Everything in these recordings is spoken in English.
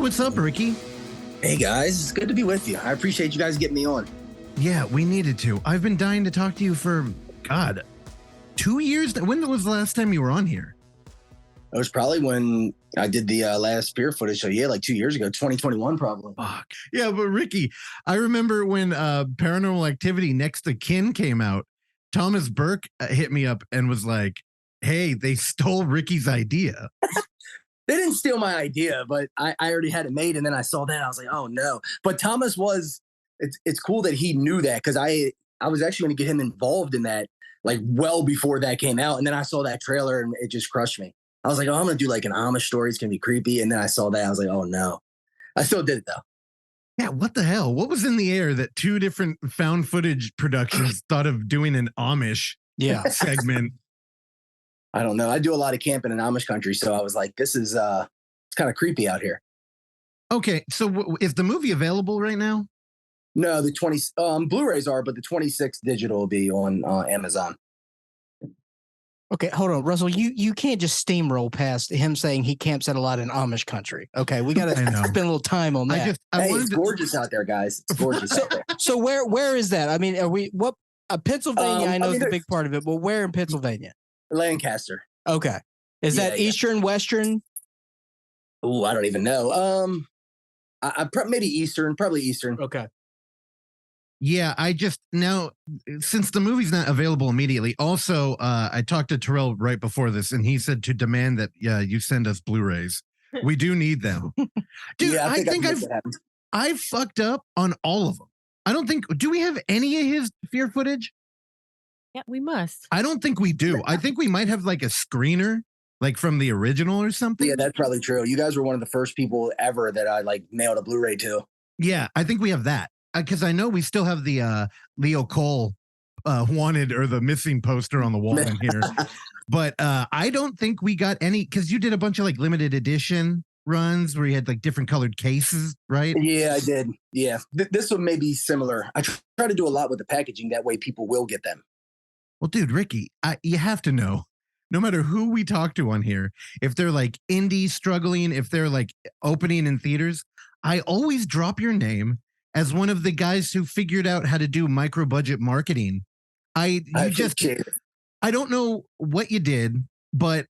what's up, Ricky? Hey guys, it's good to be with you. I appreciate you guys getting me on. Yeah, we needed to. I've been dying to talk to you for, God, 2 years? When was the last time you were on here? It was probably when I did the last Fear footage. So yeah, like 2 years ago, 2021 probably. Fuck. Yeah, but Ricky, I remember when Paranormal Activity Next to Kin came out, Thomas Burke hit me up and was like, hey, they stole Ricky's idea. They didn't steal my idea, but I already had it made. And then I saw that. I was like, oh no. But Thomas was, it's cool that he knew that, because I was actually going to get him involved in that like well before that came out. And then I saw that trailer and it just crushed me. I was like, oh, I'm going to do like an Amish story. It's going to be creepy. And then I saw that. I was like, oh no. I still did it though. Yeah, what the hell? What was in the air that two different found footage productions thought of doing an Amish segment? I don't know. I do a lot of camping in Amish country, so I was like, this is it's kind of creepy out here. Okay, so is the movie available right now? No, the 20 Blu-rays are, but the 26 digital will be on Amazon. Okay, hold on, Russell. You can't just steamroll past him saying he camps at a lot in Amish country. Okay, we got to spend a little time on that. It's gorgeous out there, guys. It's gorgeous out there. So where is that? I mean, are we Pennsylvania? I know is a big part of it, but where in Pennsylvania? Lancaster. Okay, is that Eastern, Western? Oh, I don't even know. Maybe Eastern, probably Eastern. Okay. Yeah, now, since the movie's not available immediately, also, I talked to Terrell right before this, and he said to demand that you send us Blu-rays. We do need them. Dude, yeah, I think I've fucked up on all of them. Do we have any of his Fear footage? Yeah, we must. I don't think we do. I think we might have like a screener, like from the original or something. Yeah, that's probably true. You guys were one of the first people ever that I like mailed a Blu-ray to. Yeah, I think we have that. Because I know we still have the Leo Cole wanted or the missing poster on the wall in here. But I don't think we got any, because you did a bunch of like limited edition runs where you had like different colored cases, right? Yeah, I did. Yeah. This one may be similar. I try to do a lot with the packaging. That way people will get them. Well, dude, Ricky, you have to know, no matter who we talk to on here, if they're like indie struggling, if they're like opening in theaters, I always drop your name as one of the guys who figured out how to do micro budget marketing. I don't know what you did, but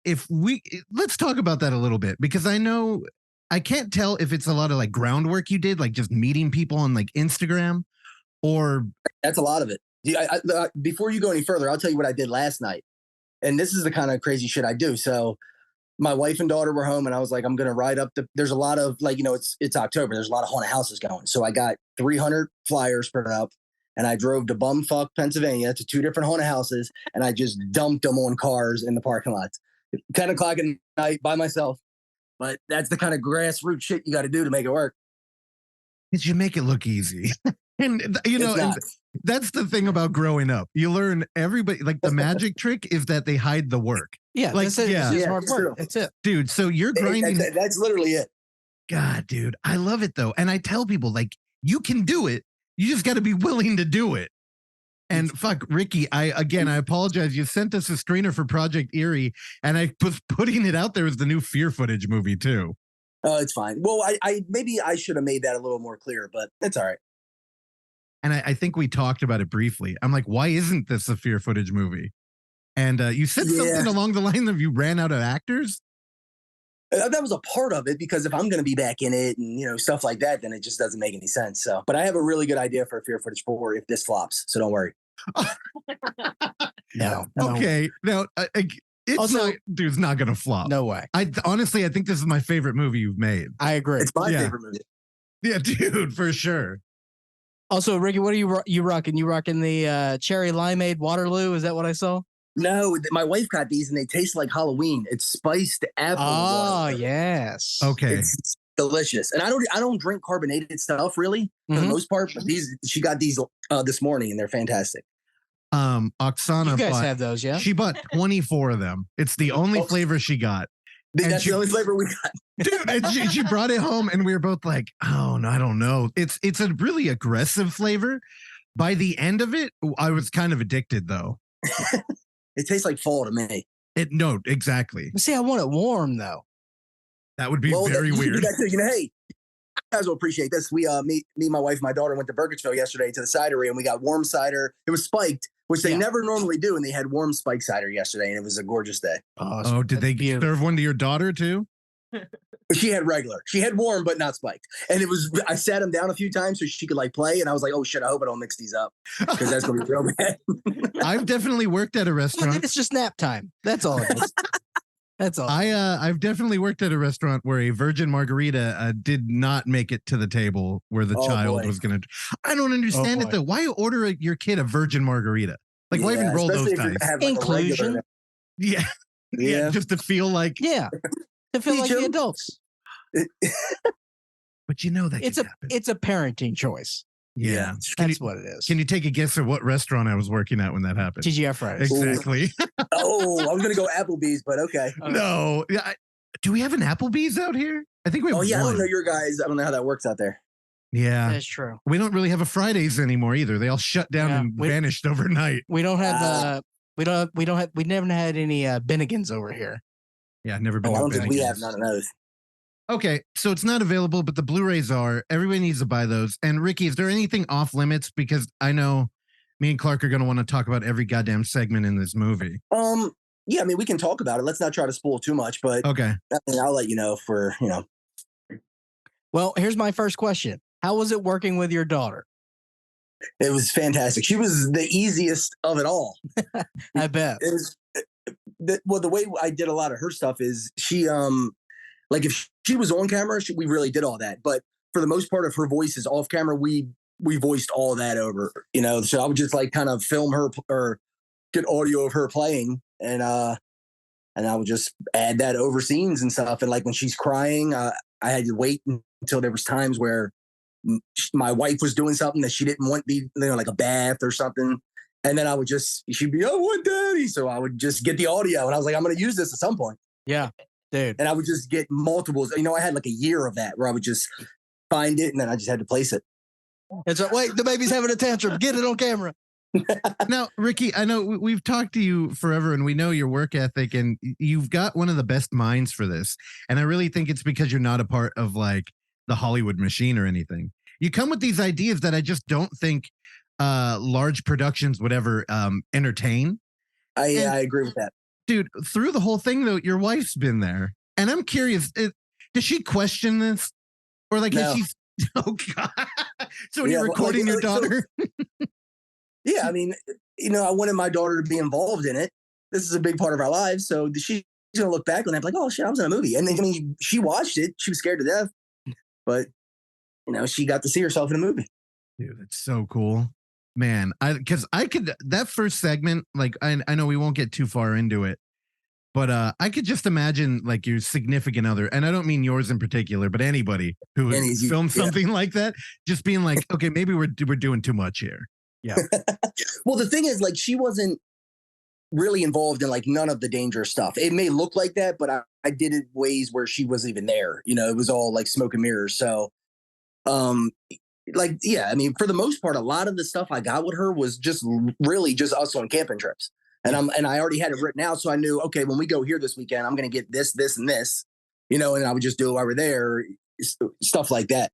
let's talk about that a little bit, because I can't tell if it's a lot of like groundwork you did, like just meeting people on like Instagram, or that's a lot of it. Before you go any further, I'll tell you what I did last night. And this is the kind of crazy shit I do. So my wife and daughter were home, and I was like, I'm going to ride up there's a lot of like, it's October. There's a lot of haunted houses going. So I got 300 flyers printed up, and I drove to bumfuck Pennsylvania to 2 different haunted houses, and I just dumped them on cars in the parking lots. 10 o'clock at night by myself. But that's the kind of grassroots shit you got to do to make it work. You make it look easy. And, and that's the thing about growing up. You learn everybody, like the magic trick is that they hide the work. Yeah, like, it's hard work. That's it. Dude, so you're grinding. That's literally it. God, dude, I love it though. And I tell people, like, you can do it. You just got to be willing to do it. And fuck, Ricky, I apologize. You sent us a screener for Project Eerie, and I was putting it out there as the new Fear footage movie too. Oh, it's fine. Well, maybe I should have made that a little more clear, but it's all right. And I think we talked about it briefly. I'm like, why isn't this a Fear footage movie? And you said something along the line of you ran out of actors. That was a part of it, because if I'm going to be back in it and, stuff like that, then it just doesn't make any sense. So, but I have a really good idea for a Fear footage 4 if this flops. So don't worry. No. Okay. Now, it's not going to flop. No way. Honestly, I think this is my favorite movie you've made. I agree. It's my favorite movie. Yeah, dude, for sure. Also, Ricky, what are you rocking? You rocking the cherry limeade Waterloo? Is that what I saw? No, my wife got these and they taste like Halloween. It's spiced apple. Oh, yes. Okay. It's delicious. And I don't drink carbonated stuff really for the most part, but she got these this morning and they're fantastic. Oksana, you guys have those, yeah? She bought 24 of them. It's the only flavor she got. That's the only flavor we got. Dude, and she brought it home and we were both like, oh, no, I don't know. It's a really aggressive flavor. By the end of it, I was kind of addicted though. It tastes like fall to me. No, exactly. See, I want it warm though. That would be very weird. Hey, guys will appreciate this. We, me, my wife, my daughter went to Burkittsville yesterday to the cidery, and we got warm cider. It was spiked, which they never normally do, and they had warm spiked cider yesterday, and it was a gorgeous day. Oh, did they serve one to your daughter too? She had regular. She had warm, but not spiked. And it was. I sat him down a few times so she could like play, and I was like, "Oh shit! I hope I don't mix these up because that's gonna be real bad." I've definitely worked at a restaurant. It's just nap time. That's all it is. That's all. I've definitely worked at a restaurant where a virgin margarita did not make it to the table where the child was going to. I don't understand it though. Why order your kid a virgin margarita? Like, why even roll those dice? Like inclusion. Yeah. Just to feel like. Yeah. To feel like the adults. But you know that it's a parenting choice. Yeah. That's what it is. Can you take a guess at what restaurant I was working at when that happened? TGI Fridays. Exactly. Oh, I was going to go Applebee's, but okay. No. Do we have an Applebee's out here? I think we have I one. don't know your guys. I don't know how that works out there. Yeah. That's true. We don't really have a Fridays anymore either. They all shut down and vanished overnight. We don't have we never had any Bennigans over here. Yeah, never been. I don't think we have none of those. Okay, so it's not available, but the Blu-rays are. Everybody needs to buy those. And Ricky, is there anything off limits? Because I know me and Clark are going to want to talk about every goddamn segment in this movie. Yeah, I mean, we can talk about it. Let's not try to spoil too much, but okay, I mean, I'll let you know for. Well, here's my first question: how was it working with your daughter? It was fantastic. She was the easiest of it all. I bet. It was, the way I did a lot of her stuff is she like if she was on camera, we really did all that. But for the most part of her voices off camera, we voiced all that over, so I would just like kind of film her or get audio of her playing and I would just add that over scenes and stuff. And like when she's crying, I had to wait until there was times where my wife was doing something that she didn't want, like a bath or something. And then she'd be, "I want daddy." So I would just get the audio and I was like, I'm going to use this at some point. Yeah, dude. And I would just get multiples. I had like a year of that where I would just find it and then I just had to place it. It's like, wait, the baby's having a tantrum. Get it on camera. Now, Ricky, I know we've talked to you forever and we know your work ethic and you've got one of the best minds for this. And I really think it's because you're not a part of like the Hollywood machine or anything. You come with these ideas that I just don't think large productions would ever entertain. I agree with that. Dude, through the whole thing though, your wife's been there. And I'm curious, does she question this? Or like, no. Oh God. So when you're recording your daughter. Yeah, I mean, I wanted my daughter to be involved in it. This is a big part of our lives. So she's going to look back on that like, oh shit, I was in a movie. And then, she watched it. She was scared to death. But, she got to see herself in a movie. Dude, that's so cool. Man, that first segment, like, I know we won't get too far into it, but I could just imagine like your significant other, and I don't mean yours in particular, but anybody who filmed something like that, just being like, okay, maybe we're doing too much here. Yeah. Well, the thing is, like, she wasn't really involved in like none of the dangerous stuff. It may look like that, but I did it ways where she wasn't even there. It was all like smoke and mirrors. So, like, yeah, I mean, for the most part, a lot of the stuff I got with her was just really just us on camping trips. And I already had it written out. So I knew, okay, when we go here this weekend, I'm going to get this, this, and this, and I would just do it while we're there, stuff like that.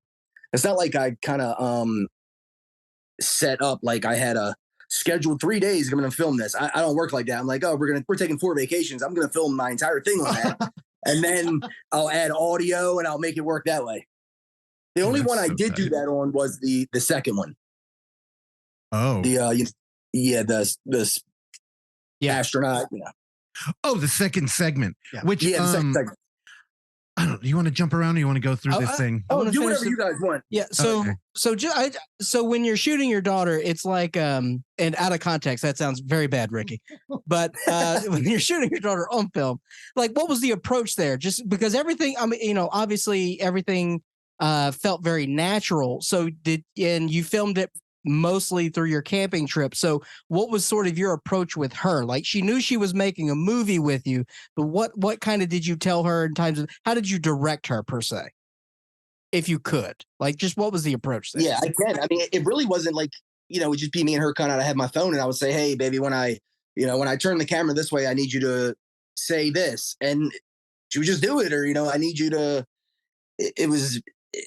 It's not like I kind of, set up like I had a scheduled 3 days I'm going to film this. I don't work like that. I'm like, oh, we're taking 4 vacations. I'm going to film my entire thing on that. And then I'll add audio and I'll make it work that way. The only one I did do that on was the second one. Oh, the astronaut. Oh, the second segment, which the second segment. I don't. You want to jump around, or you want to go through this thing? Do whatever you guys want. Yeah. So, so when you're shooting your daughter, it's like, and out of context, that sounds very bad, Ricky. But when you're shooting your daughter on film, like, what was the approach there? Just because everything, obviously everything felt very natural. So and you filmed it mostly through your camping trip. So what was sort of your approach with her? Like, she knew she was making a movie with you, but what kind of did you tell her in terms of how did you direct her per se? If you could, like, just what was the approach there? Yeah, I can. I mean, it really wasn't like, it would just be me and her kind of, I had my phone and I would say, hey baby, when I turn the camera this way, I need you to say this. And she would just do it. Or, I need you to, it was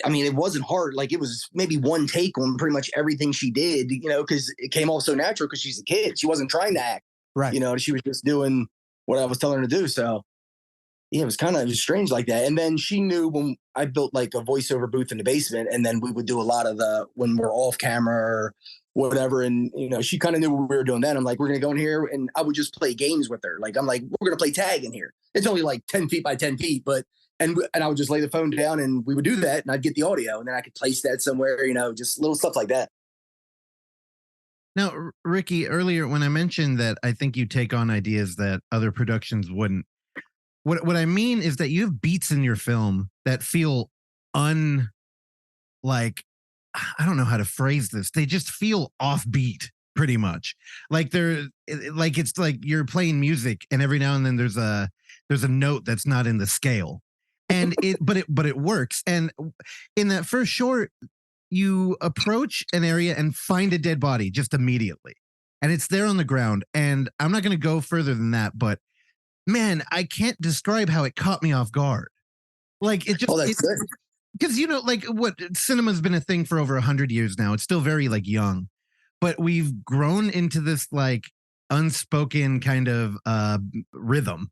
I mean, it wasn't hard. Like, it was maybe one take on pretty much everything she did, you know, because it came off so natural because she's a kid. She wasn't trying to act, Right. you know, she was just doing what I was telling her to do. So, yeah, it was strange like that. And then she knew when I built like a voiceover booth in the basement, and then we would do a lot of when we're off camera or whatever. And, you know, she kind of knew what we were doing then. I'm like, we're going to go in here, and I would just play games with her. Like, I'm like, we're going to play tag in here. It's only like 10 feet by 10 feet, but and I would just lay the phone down, and we would do that, and I'd get the audio, and then I could place that somewhere, you know, just little stuff like that. Now, Ricky, earlier when I mentioned that I think you take on ideas that other productions wouldn't, what I mean is that you have beats in your film that feel like, I don't know how to phrase this. They just feel offbeat pretty much. Like it's like you're playing music, and every now and then there's a note that's not in the scale. And but it works. And in that first short, you approach an area and find a dead body just immediately. And it's there on the ground. And I'm not going to go further than that, but man, I can't describe how it caught me off guard. Like, it just, because, you know, like, what cinema's been a thing for over 100 years now. It's still very like young, but we've grown into this like unspoken kind of rhythm.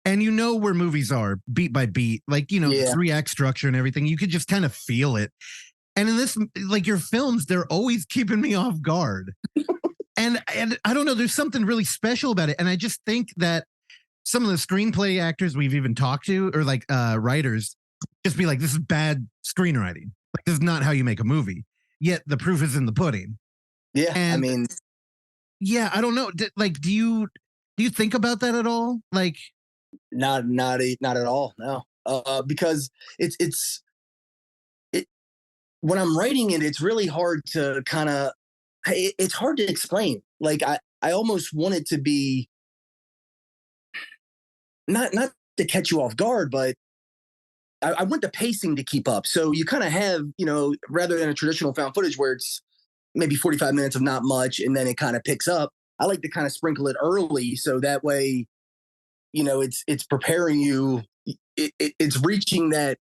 And you know where movies are beat by beat, like, you know, the 3-act structure and everything. You could just kind of feel it. And in this, like, your films, they're always keeping me off guard. and I don't know, there's something really special about it. And I just think that some of the screenplay actors we've even talked to, or like writers, just be like, this is bad screenwriting. Like, this is not how you make a movie. Yet the proof is in the pudding. Yeah, and, I mean, yeah, I don't know. Like, do you think about that at all? Like, not at all. No, because it's when I'm writing it, it's really hard to kind of, it's hard to explain. Like, I almost want it to be not to catch you off guard, but I want the pacing to keep up. So you kind of have, you know, rather than a traditional found footage where it's maybe 45 minutes of not much and then it kind of picks up, I like to kind of sprinkle it early, so that way, you know, it's preparing you. It's reaching the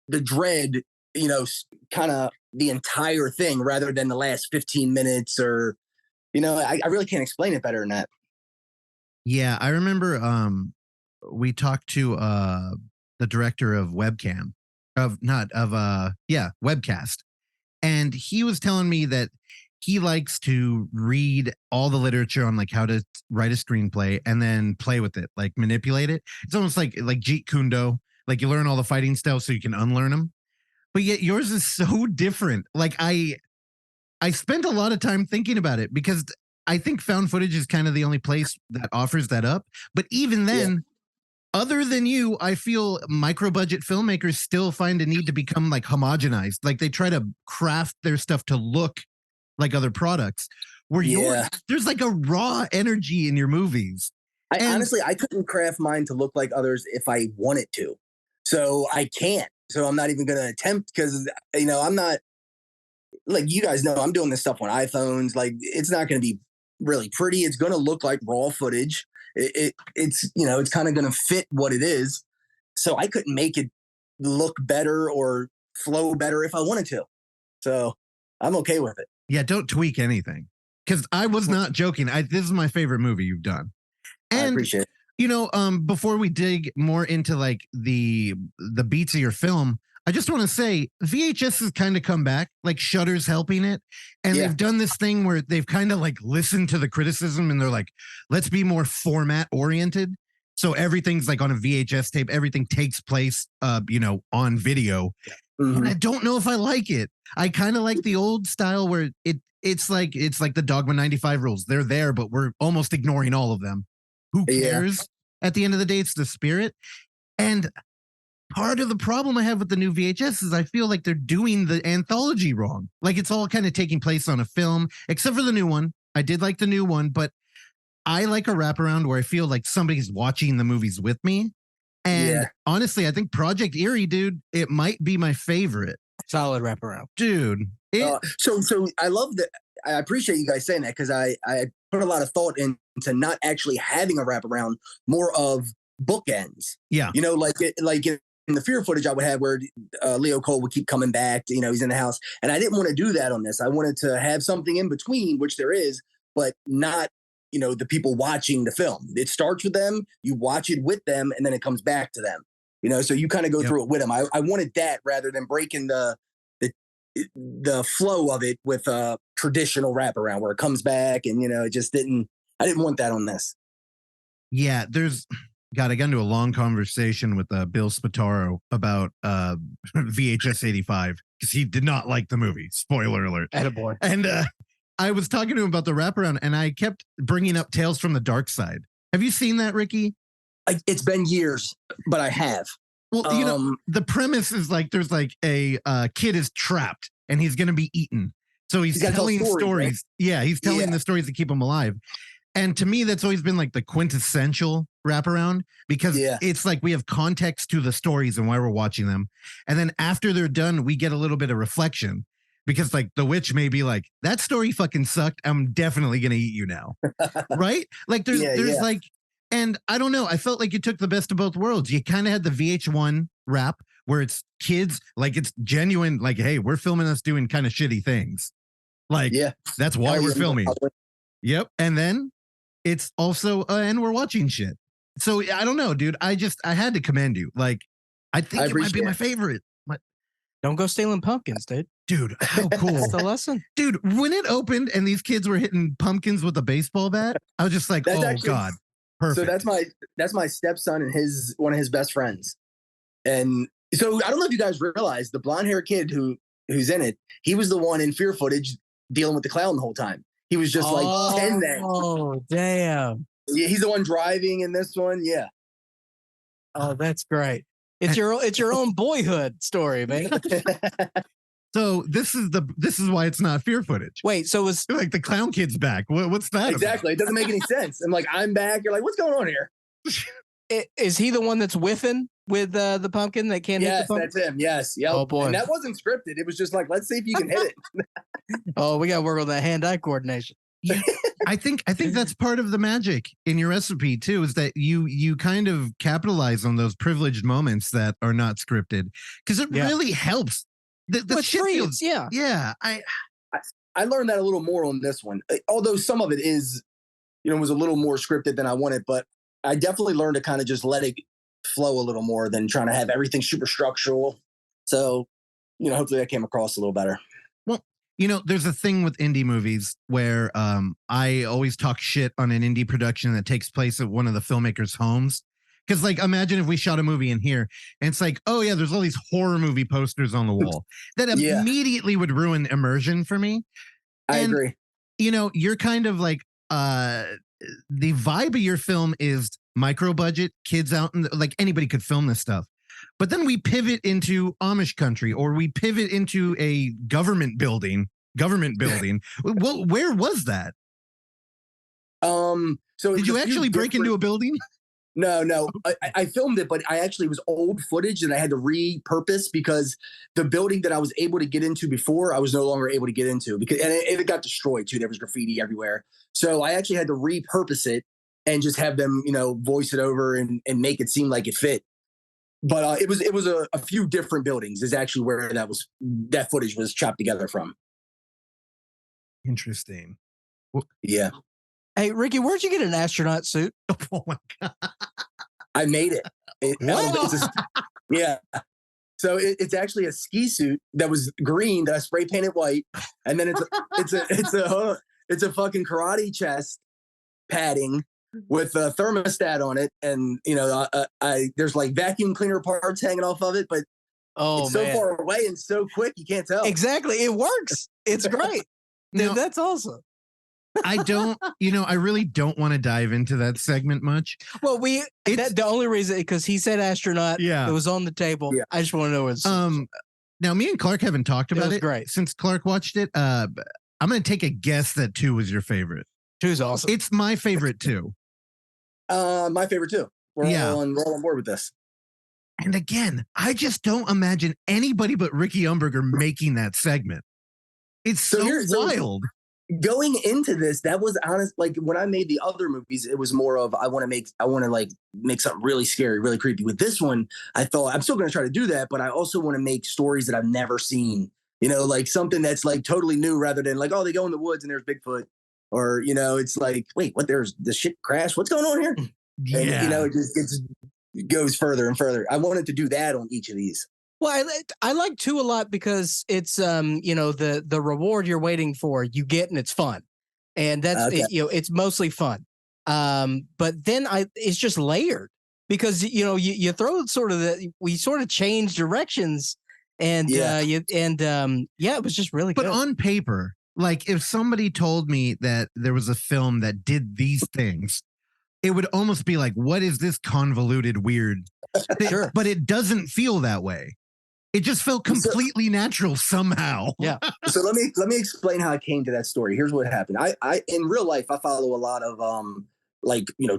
dread, you know, kind of the entire thing rather than the last 15 minutes or, you know, I really can't explain it better than that. Yeah, I remember we talked to the director of Webcast, and he was telling me that he likes to read all the literature on like how to write a screenplay and then play with it, like manipulate it. It's almost like Jeet Kune Do, like you learn all the fighting styles so you can unlearn them. But yet yours is so different. Like, I spent a lot of time thinking about it because I think found footage is kind of the only place that offers that up. But even then, other than you, I feel micro budget filmmakers still find a need to become like homogenized. Like, they try to craft their stuff to look like other products, where there's like a raw energy in your movies. Honestly, I couldn't craft mine to look like others if I wanted to. So I can't. So I'm not even going to attempt, because, you know, I'm not, like, you guys know, I'm doing this stuff on iPhones. Like, it's not going to be really pretty. It's going to look like raw footage. It's, you know, it's kind of going to fit what it is. So I couldn't make it look better or flow better if I wanted to. So I'm okay with it. Yeah, don't tweak anything, because I was not joking. This is my favorite movie you've done. And, I appreciate it. You know, before we dig more into like the beats of your film, I just want to say VHS has kind of come back, like Shudder's helping it. And they've done this thing where they've kind of like listened to the criticism, and they're like, let's be more format oriented. So everything's like on a VHS tape. Everything takes place, you know, on video. And I don't know if I like it. I kind of like the old style where it's like the Dogma 95 rules. They're there, but we're almost ignoring all of them. Who cares? At the end of the day, it's the spirit. And part of the problem I have with the new VHS is I feel like they're doing the anthology wrong. Like, it's all kind of taking place on a film, except for the new one. I did like the new one, but I like a wraparound where I feel like somebody's watching the movies with me. And honestly, I think Project Eerie, dude, it might be my favorite. Solid wraparound. Dude. So I love that. I appreciate you guys saying that, because I put a lot of thought into not actually having a wraparound, more of bookends. Yeah. You know, like in the fear footage I would have where Leo Cole would keep coming back, he's in the house. And I didn't want to do that on this. I wanted to have something in between, which there is, but not, the people watching the film. It starts with them, you watch it with them, and then it comes back to them. So you kind of go through it with them. I wanted that rather than breaking the flow of it with a traditional wraparound where it comes back and, it just I didn't want that on this. Yeah, I got into a long conversation with Bill Spataro about VHS 85 because he did not like the movie. Spoiler alert. Attaboy. And I was talking to him about the wraparound, and I kept bringing up Tales from the Darkside. Have you seen that, Ricky? It's been years, but I have. Well, the premise is like there's like a kid is trapped and he's going to be eaten. So he's telling stories. Right? Yeah, he's telling the stories to keep him alive. And to me, that's always been like the quintessential wraparound because it's like we have context to the stories and why we're watching them. And then after they're done, we get a little bit of reflection because like the witch may be like, that story fucking sucked. I'm definitely going to eat you now. Right? Like there's like, and I don't know. I felt like you took the best of both worlds. You kind of had the VH1 rap where it's kids, like it's genuine, like, hey, we're filming us doing kind of shitty things. Like, that's why we're filming. Yep. And then it's also, and we're watching shit. So I don't know, dude. I had to commend you. Like, I think it might be my favorite. Don't go stealing pumpkins, dude. Dude, how cool. That's the lesson. Dude, when it opened and these kids were hitting pumpkins with a baseball bat, I was just like, God. Perfect. So that's my stepson and one of his best friends. And so I don't know if you guys realize the blonde haired kid who's in it, he was the one in fear footage dealing with the clown the whole time. He was just like 10 then. Oh, damn. Yeah, he's the one driving in this one. Yeah. Oh, that's great. It's your own boyhood story, man. So this is why it's not fear footage. Wait, so it's like the clown kid's back. What's that? Exactly. It doesn't make any sense. I'm like, I'm back. You're like, what's going on here? Is he the one that's whiffing with the pumpkin that can't hit the pumpkin? Yes, that's him. Yes. Yep. Oh boy. And that wasn't scripted. It was just like, let's see if you can hit it. Oh, we got to work on that hand-eye coordination. Yeah, I think that's part of the magic in your recipe too, is that you kind of capitalize on those privileged moments that are not scripted because it really helps. The shit feels, I learned that a little more on this one, although some of it is, was a little more scripted than I wanted, but I definitely learned to kind of just let it flow a little more than trying to have everything super structural. So, hopefully that came across a little better. Well, there's a thing with indie movies where I always talk shit on an indie production that takes place at one of the filmmakers' homes. Because, like, imagine if we shot a movie in here and it's like, oh, yeah, there's all these horror movie posters on the wall. That immediately would ruin immersion for me. I agree. You're kind of like, the vibe of your film is micro budget, kids out, like anybody could film this stuff. But then we pivot into Amish country or we pivot into a government building. Well, where was that? So did you actually break into a building? No. I filmed it, but it was old footage that I had to repurpose because the building that I was able to get into before, I was no longer able to get into and it got destroyed too. There was graffiti everywhere. So I actually had to repurpose it and just have them, voice it over and make it seem like it fit. But it was a few different buildings is actually where that footage was chopped together from. Interesting. Well, yeah. Hey, Ricky, where'd you get an astronaut suit? Oh my God. I made it. Yeah. So it's actually a ski suit that was green that I spray painted white. And then it's a fucking karate chest padding with a thermostat on it. And, there's like vacuum cleaner parts hanging off of it, but it's so far away and so quick, you can't tell. Exactly. It works. It's great. Dude, that's awesome. I really don't want to dive into that segment much. Well, the only reason, because he said astronaut, it was on the table. Yeah. I just want to know what's now me and Clark haven't talked about it great. Since Clark watched it. I'm going to take a guess that 2 was your favorite. 2 is awesome. It's my favorite too. My favorite too. We're all on board with this. And again, I just don't imagine anybody but Ricky Umberger making that segment. It's so wild. going into this, that was honest. Like when I made the other movies, it was more of I want to like make something really scary, really creepy. With this one, I thought I'm still going to try to do that, but I also want to make stories that I've never seen. Like something that's like totally new, rather than like, oh, they go in the woods and there's Bigfoot, or it's like, wait, what? There's the shit crash. What's going on here? Yeah. And it goes further and further. I wanted to do that on each of these. Well, I like 2 a lot because it's the reward you're waiting for you get, and it's fun, and that's Okay. it's mostly fun. But then it's just layered because you throw sort of we sort of change directions, and it was just really But good. on paper, like if somebody told me that there was a film that did these things, it would almost be like, what is this convoluted weird? Sure. But it doesn't feel that way. It just felt completely natural somehow. Yeah. So let me explain how I came to that story. Here's what happened. I in real life I follow a lot of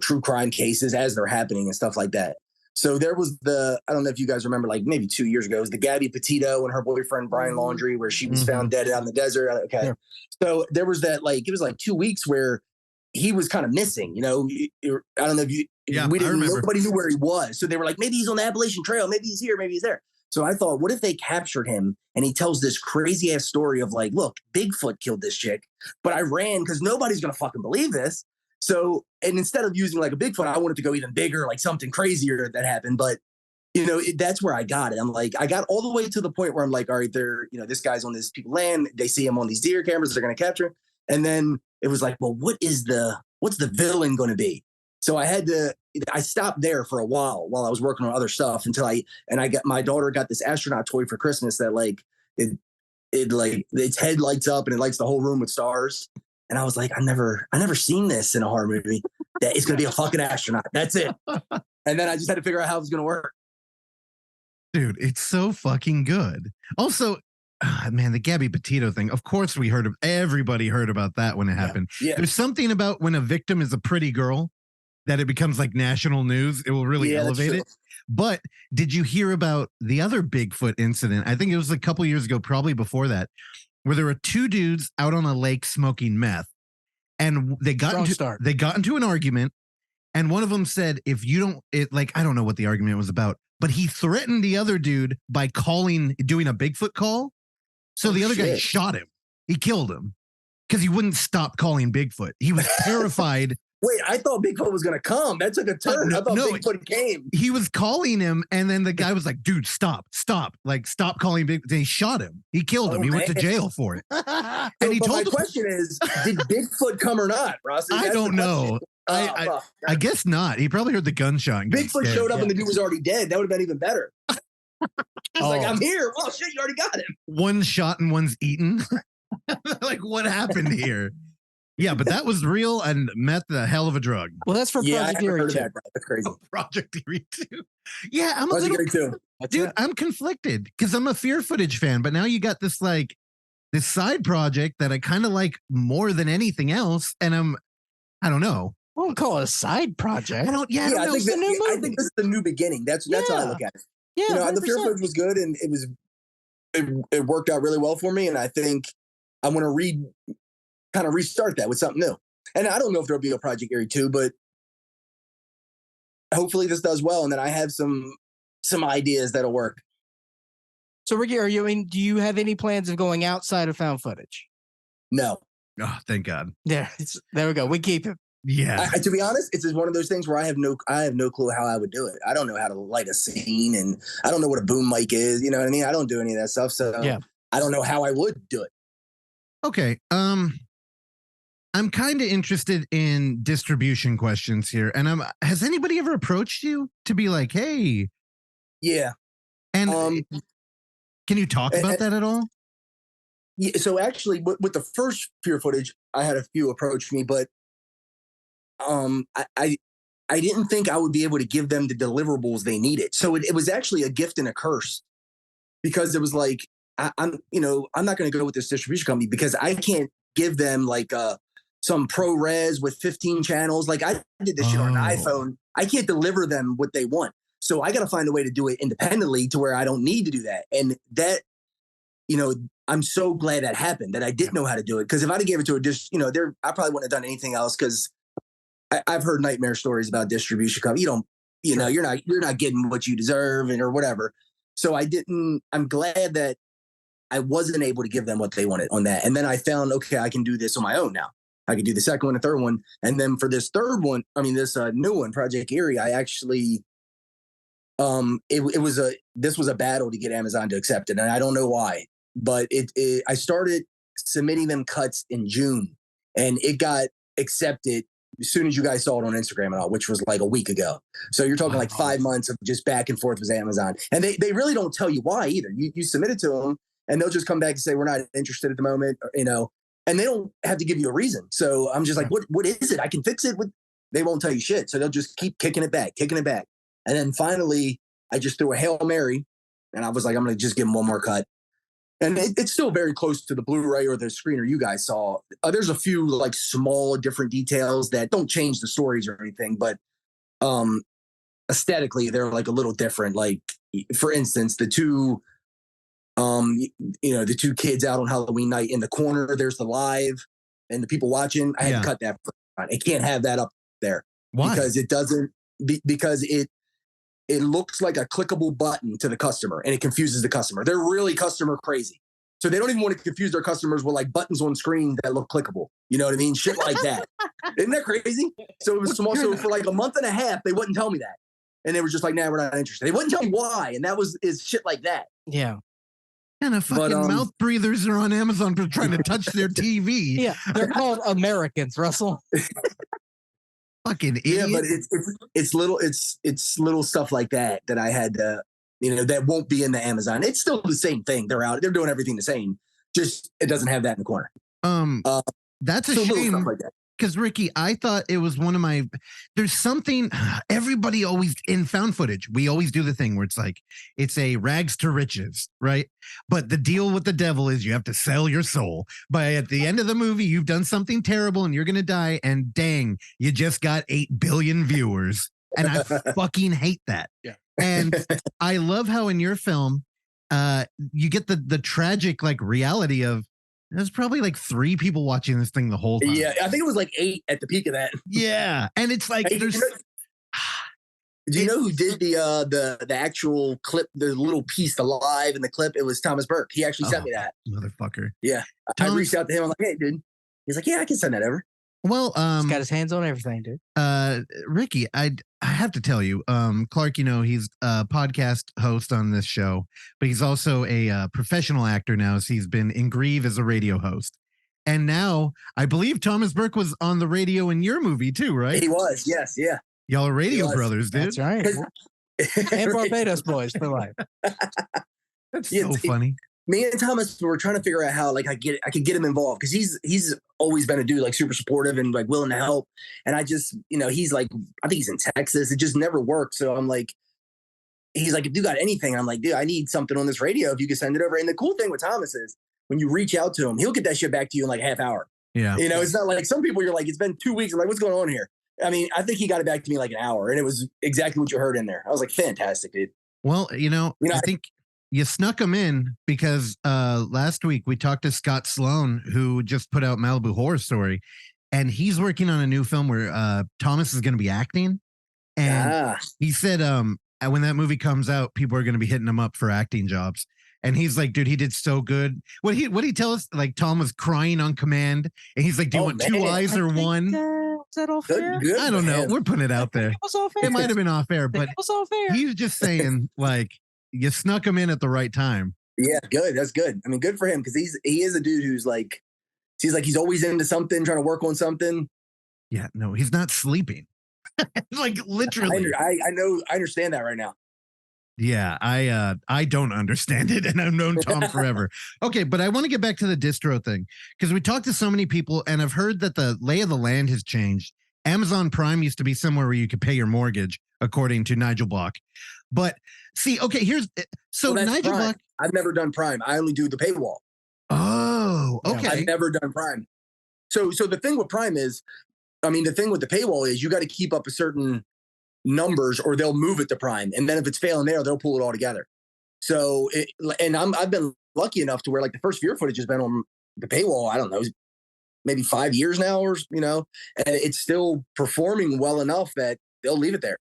true crime cases as they're happening and stuff like that. So there was I don't know if you guys remember, like maybe 2 years ago, it was the Gabby Petito and her boyfriend Brian Laundrie, where she was found dead out in the desert. Okay. Yeah. So there was that, like, it was like 2 weeks where he was kind of missing, I don't know if nobody knew where he was. So they were like, maybe he's on the Appalachian Trail. Maybe he's here. Maybe he's there. So I thought, what if they captured him and he tells this crazy ass story of like, look, Bigfoot killed this chick, but I ran because nobody's going to fucking believe this. So, and instead of using like a Bigfoot, I wanted to go even bigger, like something crazier that happened. But, that's where I got it. I'm like, I got all the way to the point where I'm like, all right, this guy's on this people's land. They see him on these deer cameras. They're going to capture him. And then it was like, well, what's the villain going to be? So I stopped there for a while I was working on other stuff until my daughter got this astronaut toy for Christmas that like, its head lights up and it lights the whole room with stars. And I was like, I never seen this in a horror movie. That it's going to be a fucking astronaut. That's it. And then I just had to figure out how it was going to work. Dude, it's so fucking good. Also, man, the Gabby Petito thing. Of course, everybody heard about that when it happened. Yeah. There's something about when a victim is a pretty girl that it becomes like national news. It will really elevate it. But did you hear about the other Bigfoot incident? I think it was a couple years ago, probably before that, where there were 2 dudes out on a lake smoking meth, and they got into an argument, and one of them said, "If you don't," I don't know what the argument was about, but he threatened the other dude by doing a Bigfoot call. So the other guy shot him. He killed him because he wouldn't stop calling Bigfoot. He was terrified. Wait, I thought Bigfoot was going to come. That took a turn. I thought Bigfoot came. He was calling him, and then the guy was like, dude, stop. Like, stop calling Bigfoot. Then he shot him. He killed him. He went to jail for it. And he told my question is, did Bigfoot come or not, Ross? I don't know. I guess not. He probably heard the gunshot. Bigfoot showed up and the dude was already dead. That would have been even better. He's like, I'm here. Oh, shit, you already got him. One's shot and one's eaten. Like, what happened here? Yeah, but that was real, and meth a hell of a drug. Well, that's for Project Eerie 2. That's crazy. Project Eerie 2. Yeah, I'm Project Eerie 2. Dude, I'm conflicted because I'm a fear footage fan, but now you got this side project that I kind of like more than anything else, and I don't know. I won't call it a side project. I think this is the new beginning. That's how I look at it. Yeah, the fear footage was good, and it worked out really well for me, and I think I want to kind of restart that with something new. And I don't know if there'll be a Project Eerie 2, but hopefully this does well. And then I have some ideas that'll work. So Ricky, do you have any plans of going outside of found footage? No. Oh, thank God. There we go. We keep it. Yeah. To be honest, it's just one of those things where I have no clue how I would do it. I don't know how to light a scene, and I don't know what a boom mic is. You know what I mean? I don't do any of that stuff. So I don't know how I would do it. Okay. I'm kind of interested in distribution questions here. And has anybody ever approached you to be like, hey? Yeah. And can you talk about that at all? Yeah. So actually with the first fear footage, I had a few approach me, but I didn't think I would be able to give them the deliverables they needed. So it was actually a gift and a curse, because it was like, I'm not going to go with this distribution company because I can't give them like some ProRes with 15 channels. Like I did this shit on an iPhone. I can't deliver them what they want. So I got to find a way to do it independently to where I don't need to do that. And that, I'm so glad that happened, that I didn't know how to do it. Because if I'd have gave it to I probably wouldn't have done anything else. Because I've heard nightmare stories about distribution company. You're not getting what you deserve or whatever. So I'm glad that I wasn't able to give them what they wanted on that. And then I found, okay, I can do this on my own now. I could do the second one, the third one. And then for this third one, this new one, Project Eerie, I actually, this was a battle to get Amazon to accept it. And I don't know why, but I started submitting them cuts in June, and it got accepted as soon as you guys saw it on Instagram and all, which was like a week ago. So you're talking like 5 months of just back and forth with Amazon. And they really don't tell you why either. You submit it to them and they'll just come back and say, we're not interested at the moment, and they don't have to give you a reason. So I'm just like, what is it? I can fix it. They won't tell you shit. So they'll just keep kicking it back. And then finally I just threw a Hail Mary and I was like, I'm going to just give them one more cut. And it's still very close to the Blu-ray or the screener you guys saw. There's a few like small different details that don't change the stories or anything, but aesthetically they're like a little different. Like, for instance, the two kids out on Halloween night in the corner, there's the live and the people watching. I had to cut that. I can't have that up there. Why? Because it looks like a clickable button to the customer and it confuses the customer. They're really customer crazy. So they don't even want to confuse their customers with like buttons on screen that look clickable. You know what I mean? Shit like that. Isn't that crazy? So it was small. So for like a month and a half, they wouldn't tell me that. And they were just like, nah, we're not interested. They wouldn't tell me why. And that is shit like that. Yeah. And the fucking mouth breathers are on Amazon for trying to touch their TV. Yeah. They're called Americans, Russell. Fucking idiot. Yeah, but it's little stuff like that I had to, that won't be in the Amazon. It's still the same thing. They're doing everything the same. Just it doesn't have that in the corner. That's a shame. Because Ricky, I thought it was one of there's something, everybody always, in found footage, we always do the thing where it's like, it's a rags to riches, right? But the deal with the devil is you have to sell your soul. But at the end of the movie, you've done something terrible and you're going to die. And dang, you just got 8 billion viewers. And I fucking hate that. Yeah. And I love how in your film, you get the tragic like reality of, there's probably like 3 people watching this thing the whole time. Yeah, I think it was like 8 at the peak of that. Yeah, and it's like there's. Do you know who did the actual clip, the little piece, the live in the clip? It was Thomas Burke. He actually sent me that. Motherfucker. Yeah, I reached out to him. I'm like, hey, dude. He's like, yeah, I can send that over. Well, he's got his hands on everything, dude. Ricky, I have to tell you, Clark, he's a podcast host on this show, but he's also a professional actor now. So he's been in Grieve as a radio host. And now I believe Thomas Burke was on the radio in your movie too, right? He was. Yes. Yeah. Y'all are radio brothers, dude. That's right. And Barbados boys for life. That's so funny. Me and Thomas were trying to figure out how like I could get him involved, because he's always been a dude like super supportive and like willing to help. And I just, he's like, I think he's in Texas. It just never worked. So I'm like, he's like, if you got anything, I'm like, dude, I need something on this radio. If you could send it over. And the cool thing with Thomas is when you reach out to him, he'll get that shit back to you in like a half hour. Yeah. It's not like some people you're like, it's been 2 weeks. I'm like, what's going on here? I mean, I think he got it back to me like an hour, and it was exactly what you heard in there. I was like, fantastic, dude. Well, I think you snuck him in because last week we talked to Scott Sloan, who just put out Malibu Horror Story, and he's working on a new film where Thomas is going to be acting. And he said when that movie comes out, people are going to be hitting him up for acting jobs. And he's like, dude, he did so good. What he tell us? Like, Tom was crying on command, and he's like, do you want 2 eyes or one? Is that all fair? Good, I don't know. We're putting it out there. It was all fair. It might have been off air, but it was all fair. He's just saying, like, you snuck him in at the right time. Yeah, good. That's good. I mean, good for him, because he is a dude who's like, he's always into something, trying to work on something. Yeah, no, he's not sleeping. Like, literally. I know. I understand that right now. Yeah, I don't understand it, and I've known Tom forever. Okay, but I want to get back to the distro thing, because we talked to so many people, and I've heard that the lay of the land has changed. Amazon Prime used to be somewhere where you could pay your mortgage, according to Nigel Block. But see, okay, Nigel Block. I've never done Prime. I only do the paywall. Oh, okay. I've never done Prime. So the thing with Prime is, the thing with the paywall is you got to keep up a certain numbers or they'll move it to Prime, and then if it's failing there, they'll pull it all together. So I've been lucky enough to where like the first Fear footage has been on the paywall. I don't know, maybe 5 years now, or and it's still performing well enough that they'll leave it there.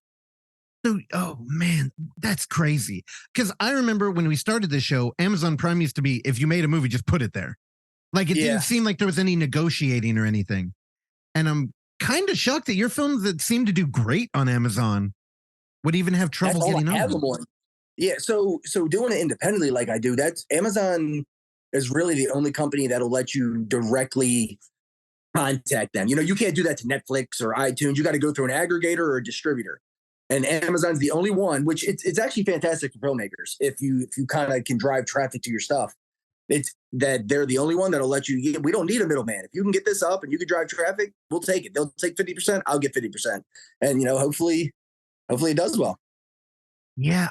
So, oh man, that's crazy. Because I remember when we started this show, Amazon Prime used to be, if you made a movie, just put it there. Like it didn't seem like there was any negotiating or anything. And I'm kind of shocked that your films that seem to do great on Amazon would even have trouble getting on. Yeah, so doing it independently like I do, that's Amazon is really the only company that'll let you directly contact them. You can't do that to Netflix or iTunes. You got to go through an aggregator or a distributor. And Amazon's the only one, which it's actually fantastic for filmmakers. If you kind of can drive traffic to your stuff, it's that they're the only one that'll let you. We don't need a middleman. If you can get this up and you can drive traffic, we'll take it. They'll take 50%. I'll get 50%. And hopefully it does well. Yeah,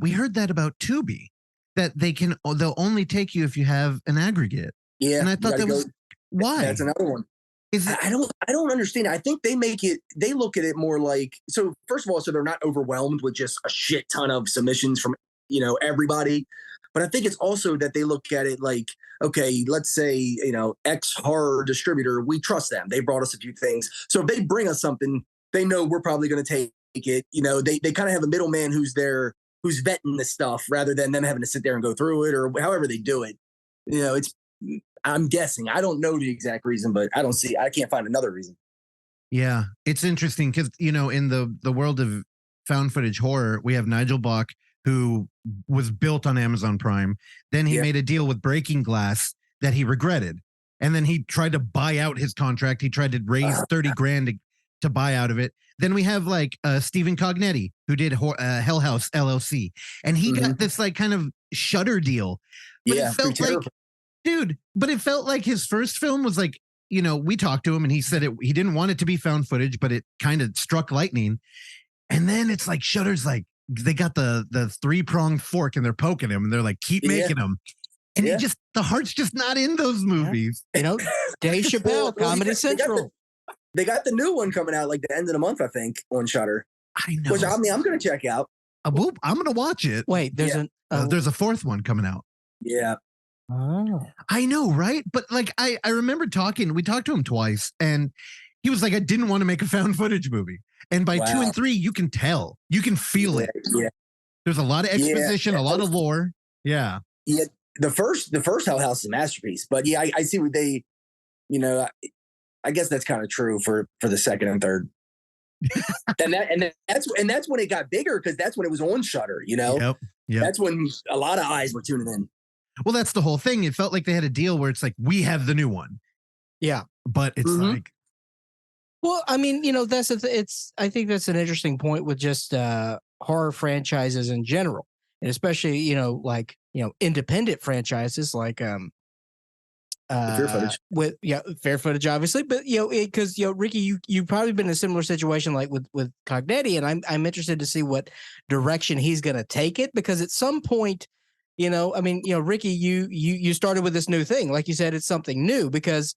we heard that about Tubi, that they'll only take you if you have an aggregate. Yeah, and I thought that was why. That's another one. I don't understand. I think they look at it more like, so first of all, so they're not overwhelmed with just a shit ton of submissions from, everybody. But I think it's also that they look at it like, okay, let's say, X horror distributor, we trust them. They brought us a few things. So if they bring us something, they know we're probably going to take it. They kind of have a middleman who's vetting this stuff rather than them having to sit there and go through it or however they do it. I'm guessing. I don't know the exact reason, but I can't find another reason. Yeah, it's interesting because, in the world of found footage horror, we have Nigel Bach, who was built on Amazon Prime. Then he made a deal with Breaking Glass that he regretted. And then he tried to buy out his contract. He tried to raise 30 grand to buy out of it. Then we have like Stephen Cognetti, who did Hell House LLC. And he got this like kind of Shutter deal. But it felt like, dude, but it felt like his first film was like, we talked to him and he said he didn't want it to be found footage, but it kind of struck lightning. And then it's like Shutter's like, they got the 3-pronged fork and they're poking him and they're like, keep making them. And the heart's just not in those movies. Dave Chappelle, Comedy Central. They got the new one coming out like the end of the month, I think, on Shutter. I know. Which I'm going to check out. I'm going to watch it. Wait, there's there's a fourth one coming out. Yeah. Oh. I know, right? But like I remember we talked to him twice and he was like, I didn't want to make a found footage movie. And by 2 and 3, you can tell. You can feel it. Yeah. There's a lot of exposition, a lot of lore. Yeah. Yeah. The first Hell House is a masterpiece. But yeah, I see what they, I guess that's kind of true for the second and third. and that's when it got bigger because that's when it was on Shutter, Yep. That's when a lot of eyes were tuning in. Well, that's the whole thing. It felt like they had a deal where it's like, we have the new one. Yeah. But it's like. Well, I mean, I think that's an interesting point with just horror franchises in general. And especially, independent franchises like Fear footage. Fair footage, obviously. But because Ricky, you've probably been in a similar situation like with Cognetti, and I'm interested to see what direction he's gonna take it, because at some point, Ricky, you started with this new thing. Like you said, it's something new because,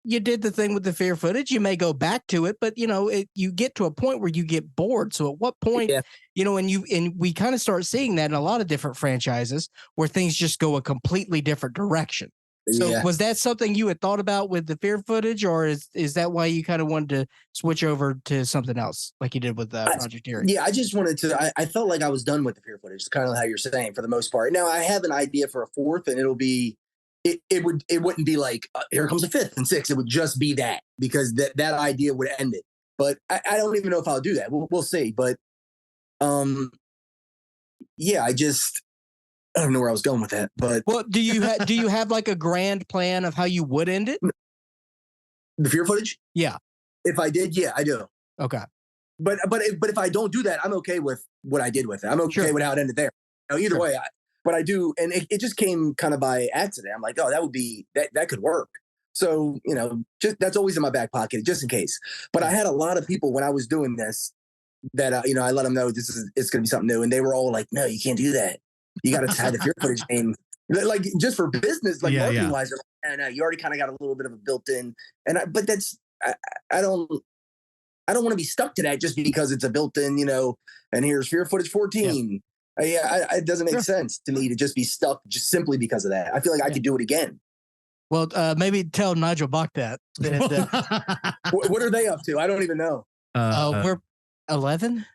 you did the thing with the fear footage. You may go back to it, but you get to a point where you get bored. So at what point, and we kind of start seeing that in a lot of different franchises where things just go a completely different direction. So was that something you had thought about with the fear footage, or is that why you kind of wanted to switch over to something else like you did with Project Eerie? Yeah, I just wanted to, I felt like I was done with the fear footage. It's kind of how you're saying for the most part. Now I have an idea for a fourth, and it'll be, it wouldn't be like, here comes a fifth and sixth. It would just be that, because that idea would end it. But I don't even know if I'll do that. We'll see. But yeah, I don't know where I was going with that. But do you have like a grand plan of how you would end it? The fear footage? Yeah. If I did, yeah, I do. Okay. But if I don't do that, I'm okay with what I did with it. I'm okay with how it ended there. Either way, but I do, and it just came kind of by accident. I'm like, oh, that would be that could work. So just that's always in my back pocket just in case. But I had a lot of people when I was doing this that I let them know it's going to be something new, and they were all like, no, you can't do that. You got to tie the fear footage name, like just for business, like marketing wise. And you already kind of got a little bit of a built-in, but that's I don't want to be stuck to that just because it's a built-in, and here's fear footage 14. It doesn't make sense to me to just be stuck just simply because of that. I feel like I could do it again. Well, maybe tell Nigel Bach that. What are they up to? I don't even know. We're 11?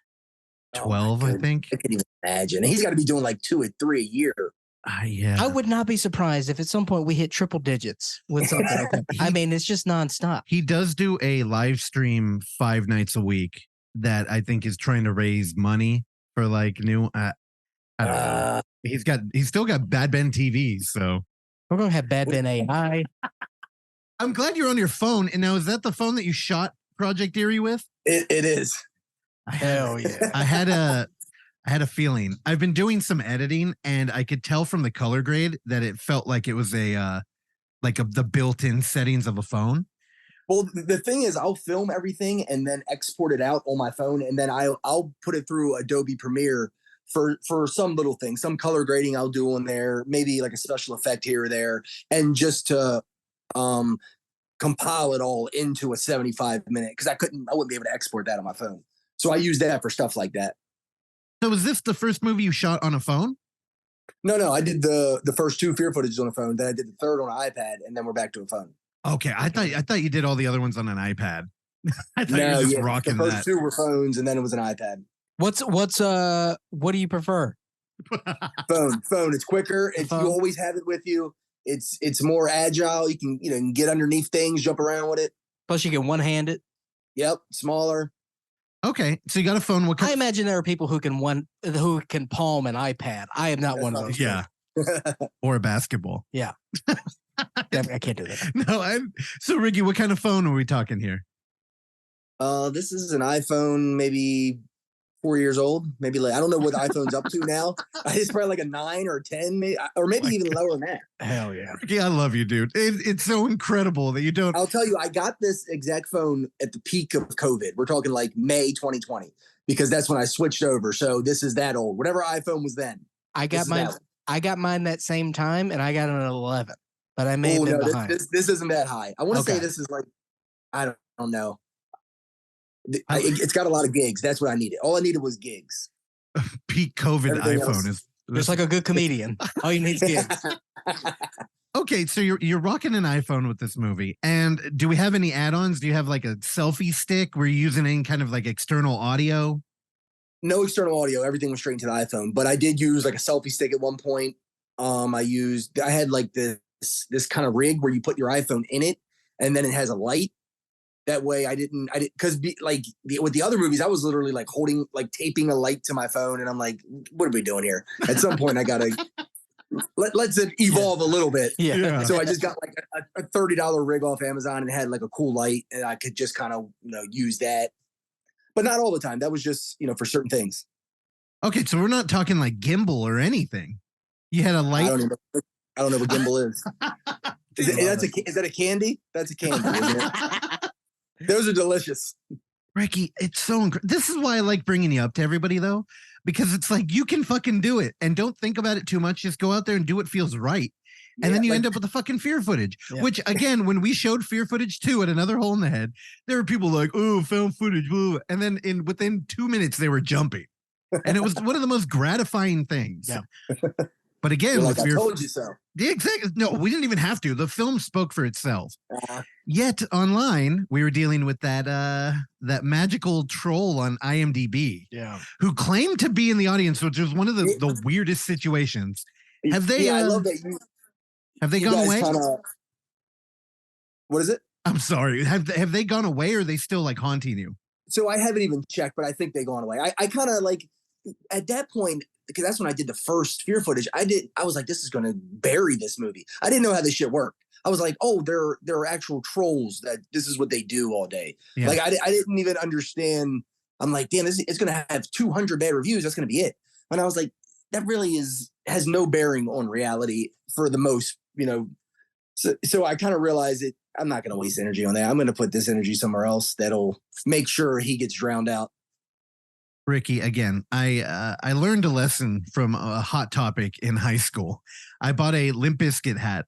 12, I think. I can't even imagine. He's got to be doing like 2 or 3 a year. Yeah. I would not be surprised if at some point we hit triple digits with something like that. I mean, it's just nonstop. He does do a live stream 5 nights a week that I think is trying to raise money for like new. I don't know. He's still got Bad Ben TV, so we're gonna have Bad Ben AI. I'm glad you're on your phone. And now, is that the phone that you shot Project Eerie with? It is. Hell yeah! I had a feeling. I've been doing some editing, and I could tell from the color grade that it felt like it was the built-in settings of a phone. Well, the thing is, I'll film everything and then export it out on my phone, and then I'll put it through Adobe Premiere for some little thing, some color grading I'll do on there, maybe like a special effect here or there, and just to compile it all into a 75-minute, because I wouldn't be able to export that on my phone. So I use that for stuff like that. So is this the first movie you shot on a phone? No, I did the first 2 fear footages on a phone, then I did the third on an iPad, and then we're back to a phone. Okay, I thought you did all the other ones on an iPad. I thought you were just rocking that. The first 2 were phones, and then it was an iPad. What do you prefer? Phone. It's quicker. You always have it with you. It's more agile. You can get underneath things, jump around with it. Plus, you can one-hand it. Yep, smaller. Okay, so you got a phone. I imagine there are people who can palm an iPad. I am not one of those. Yeah, or a basketball. Yeah, I can't do that. No, so Ricky, what kind of phone are we talking here? This is an iPhone, maybe 4 years old. Maybe I don't know what the iPhone's up to now. It's probably like a 9 or 10, maybe, or maybe even lower than that. Hell yeah. Ricky, I love you, dude. It's so incredible that you don't. I'll tell you, I got this exact phone at the peak of COVID. We're talking like May 2020, because that's when I switched over. So this is that old. Whatever iPhone was then. I got mine that same time, and I got an 11, but I may have been behind. This isn't that high. I want to say this is like, I don't know. It's got a lot of gigs. That's what I needed. All I needed was gigs. Peak COVID iPhone is just like a good comedian. All you need is gigs. Okay, so you're rocking an iPhone with this movie, and do we have any add-ons? Do you have like a selfie stick? Were you using any kind of like external audio? No external audio. Everything was straight into the iPhone. But I did use like a selfie stick at one point. I had like this kind of rig where you put your iPhone in it, and then it has a light. That way because with the other movies, I was literally like taping a light to my phone, and I'm like, what are we doing here? At some point I gotta let's it evolve a little bit. Yeah. So I just got like a $30 rig off Amazon, and had like a cool light, and I could just kind of use that, but not all the time. That was just for certain things. Okay, so we're not talking like gimbal or anything. You had a light. I don't know what gimbal is. Is that a candy? That's a candy, isn't it? Those are delicious. Ricky, it's so this is why I like bringing you up to everybody, though, because it's like you can fucking do it, and don't think about it too much. Just go out there and do what feels right. And then you end up with the fucking fear footage, which again, when we showed fear footage 2 at Another Hole in the Head, there were people like, oh, found footage. Ooh. And then within 2 minutes, they were jumping. And it was one of the most gratifying things. Yeah. But again, I told you so. Yeah, exactly. No, we didn't even have to. The film spoke for itself. Yet online, we were dealing with that magical troll on IMDb, who claimed to be in the audience, which was one of the weirdest situations. Have they? I love that. Have they gone away? What is it? I'm sorry. Have they gone away, or are they still like haunting you? So I haven't even checked, but I think they've gone away. I kind of like at that point, because that's when I did the first fear footage. I was like, this is going to bury this movie. I didn't know how this shit worked. I was like, oh, there are actual trolls that this is what they do all day. Yeah. Like I didn't even understand. I'm like, damn, it's going to have 200 bad reviews. That's going to be it. And I was like, that really has no bearing on reality for the most, So I kind of realized it. I'm not going to waste energy on that. I'm going to put this energy somewhere else that'll make sure he gets drowned out. Ricky, again, I learned a lesson from a hot topic in high school. I bought a Limp Bizkit hat,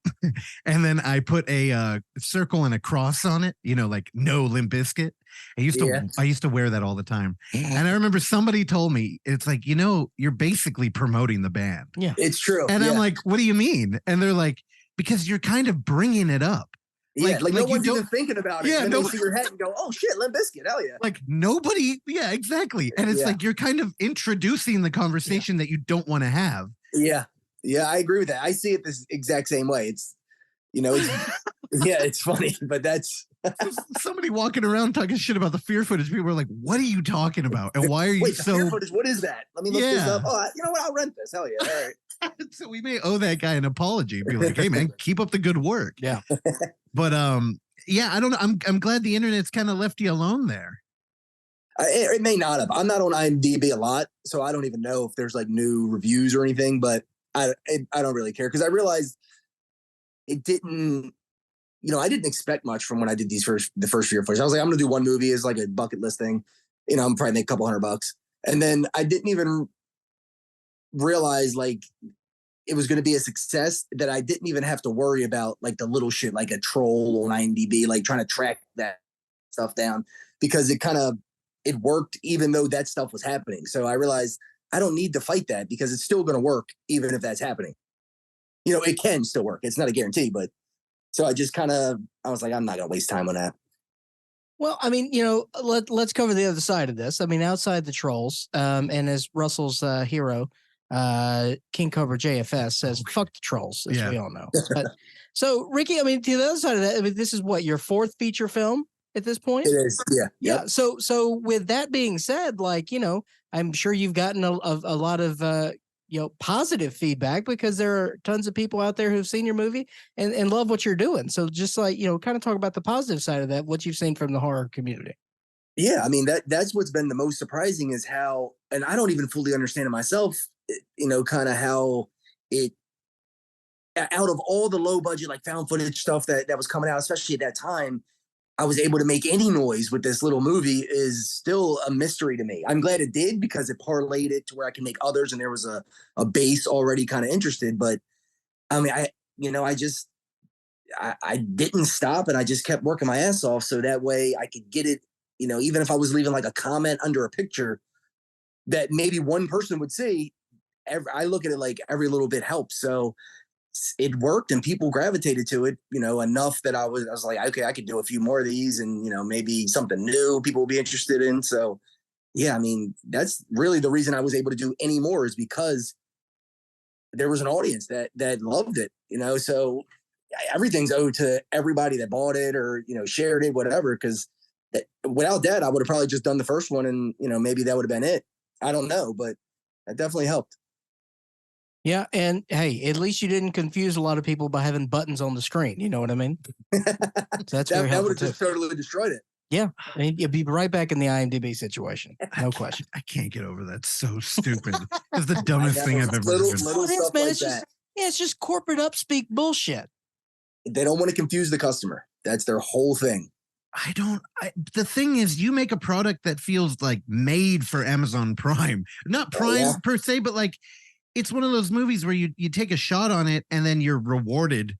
and then I put a circle and a cross on it. You know, like no Limp Bizkit. Yeah. I used to wear that all the time, and I remember somebody told me it's like, you know, you're basically promoting the band. Yeah, It's true. And yeah. I'm like, what do you mean? And they're like, because you're kind of bringing it up. Yeah, like no you one's don't- even thinking about it. Yeah, And then no- they see your hat and go, "Oh shit, Limp Bizkit, hell yeah!" Like nobody, yeah, exactly. And it's Yeah. like you're kind of introducing the conversation that you don't want to have. Yeah, yeah, I agree with that. I see it this exact same way. It's, you know, it's yeah, it's funny, but that's Somebody walking around talking shit about the fear footage. People are like, "What are you talking about? And why are you wait, the fear so?" footage, what is that? Let me look this Yeah. up. Oh, you know what? I'll rent this. Hell yeah! All right. So we may owe that guy an apology. Be like, "Hey man, keep up the good work." Yeah. But yeah, I don't know. I'm glad the internet's kind of left you alone there. It may not have. I'm not on IMDb a lot, so I don't even know if there's like new reviews or anything. But I don't really care because I realized it didn't. You know, I didn't expect much from when I did the first few footage. I was like, I'm gonna do one movie as like a bucket list thing. You know, I'm probably make a couple $100, and then I didn't even realize like it was going to be a success that I didn't even have to worry about like the little shit like a troll on IMDb, like trying to track that stuff down because it worked even though that stuff was happening. So I realized I don't need to fight that because it's still going to work even if that's happening. You know, it can still work. It's not a guarantee, but so I just I was like, I'm not going to waste time on that. Well, I mean, you know, let's cover the other side of this. I mean, outside the trolls, and as Russell's hero, King Cobra JFS says, "Fuck the trolls," as Yeah. we all know. But, so, Ricky, I mean, to the other side of that, I mean, this is what your fourth feature film at this point. It is, yeah, Yeah. yep. So with that being said, like, you know, I'm sure you've gotten a lot of you know, positive feedback because there are tons of people out there who've seen your movie and love what you're doing. So just like, you know, kind of talk about the positive side of that, what you've seen from the horror community. Yeah, I mean that's what's been the most surprising is how, and I don't even fully understand it myself. You know, kind of how it out of all the low budget like found footage stuff that was coming out, especially at that time, I was able to make any noise with this little movie is still a mystery to me. I'm glad it did because it parlayed it to where I can make others, and there was a base already kind of interested. But I mean, I didn't stop and I just kept working my ass off so that way I could get it, you know, even if I was leaving like a comment under a picture that maybe one person would see, I look at it like every little bit helps. So it worked and people gravitated to it, you know, enough that I was like, okay, I could do a few more of these and, you know, maybe something new people will be interested in. So yeah, I mean, that's really the reason I was able to do any more is because there was an audience that loved it, you know, so everything's owed to everybody that bought it or, you know, shared it, whatever. Cause without that, I would have probably just done the first one and, you know, maybe that would have been it. I don't know, but that definitely helped. Yeah. And hey, at least you didn't confuse a lot of people by having buttons on the screen. You know what I mean? So that's very that helpful would have just totally destroyed it. Yeah. I mean, you'll be right back in the IMDb situation. No question. I can't get over that. So stupid. It's the dumbest thing I've ever little, heard. little Oh, it is, stuff man. like It's just, that. yeah, it's just corporate upspeak bullshit. They don't want to confuse the customer. That's their whole thing. The thing is, you make a product that feels like made for Amazon Prime, not Prime per se, but like it's one of those movies where you take a shot on it and then you're rewarded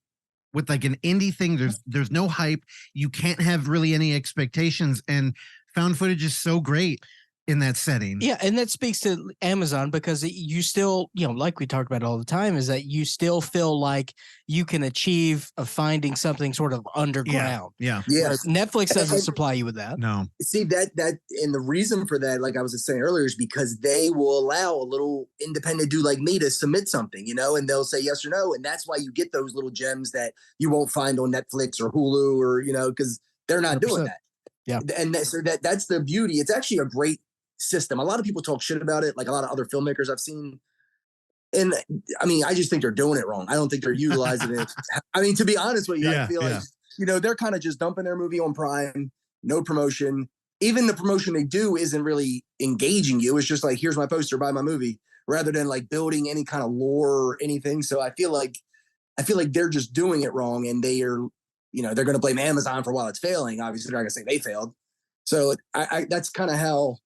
with like an indie thing. There's no hype. You can't have really any expectations, and found footage is so great in that setting. Yeah, and that speaks to Amazon because you still, you know, like we talked about all the time, is that you still feel like you can achieve of finding something sort of underground. Yeah. Whereas Netflix doesn't supply you with that. No. See that and the reason for that, like I was just saying earlier, is because they will allow a little independent dude like me to submit something, you know, and they'll say yes or no, and that's why you get those little gems that you won't find on Netflix or Hulu or, you know, because they're not 100%. Doing that. Yeah, and so that's the beauty. It's actually a great system. A lot of people talk shit about it, like a lot of other filmmakers I've seen. And I mean, I just think they're doing it wrong. I don't think they're utilizing it. I mean, to be honest with you, I feel like, you know, they're kind of just dumping their movie on Prime, no promotion. Even the promotion they do isn't really engaging you. It's just like, here's my poster, buy my movie, rather than like building any kind of lore or anything. So I feel like they're just doing it wrong, and they are, you know, they're going to blame Amazon for while it's failing. Obviously, they're not going to say they failed. So I that's kind of how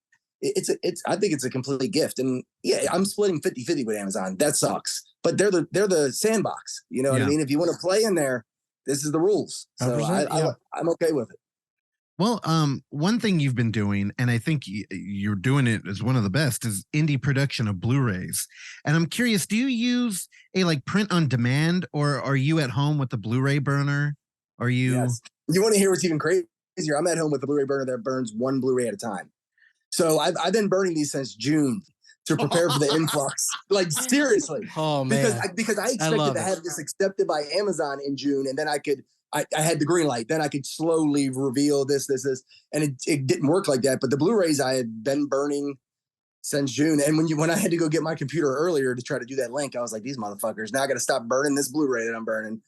I think it's a complete gift. And yeah, I'm splitting 50-50 with Amazon. That sucks. But they're the sandbox. You know what I mean? If you want to play in there, this is the rules. So I'm okay with it. Well, one thing you've been doing, and I think you're doing it as one of the best, is indie production of Blu-rays. And I'm curious, do you use a like print on demand, or are you at home with the Blu-ray burner? Are you? Yes. You want to hear what's even crazier? I'm at home with the Blu-ray burner that burns one Blu-ray at a time. So I've been burning these since June to prepare for the influx. Like seriously. Oh man. Because I expected to have this accepted by Amazon in June, and then I had the green light. Then I could slowly reveal this. And it didn't work like that. But the Blu-rays I had been burning since June. And when I had to go get my computer earlier to try to do that link, I was like, these motherfuckers, now I got to stop burning this Blu-ray that I'm burning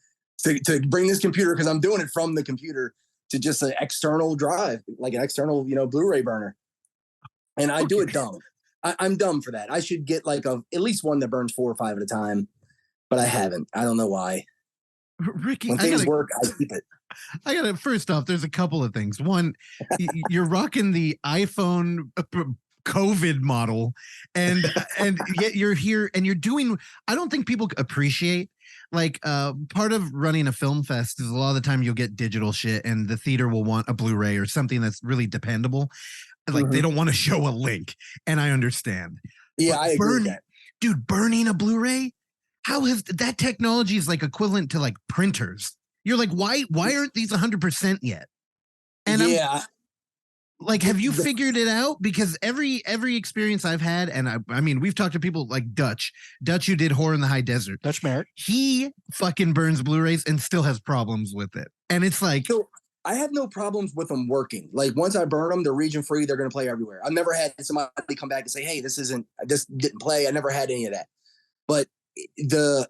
to bring this computer, because I'm doing it from the computer, to just an external drive, like an external, Blu-ray burner. And I do it dumb. I'm dumb for that. I should get like at least one that burns 4 or 5 at a time, but I haven't. I don't know why. Ricky, when things work, I keep it. First off, there's a couple of things. One, you're rocking the iPhone COVID model, and yet you're here and you're doing, I don't think people appreciate, like, part of running a film fest is a lot of the time you'll get digital shit and the theater will want a Blu-ray or something that's really dependable. Like, they don't want to show a link, and I understand. Yeah, I agree with that. Dude, burning a Blu-ray? How has that technology is like equivalent to like printers? You're like, why aren't these 100% yet? And yeah, like, have you figured it out? Because every experience I've had, and I mean, we've talked to people like Dutch, who did Horror in the High Desert. Dutch Merritt. He fucking burns Blu-rays and still has problems with it. And it's like, so I have no problems with them working. Like, once I burn them, they're region free. They're going to play everywhere. I've never had somebody come back and say, hey, this didn't play. I never had any of that. But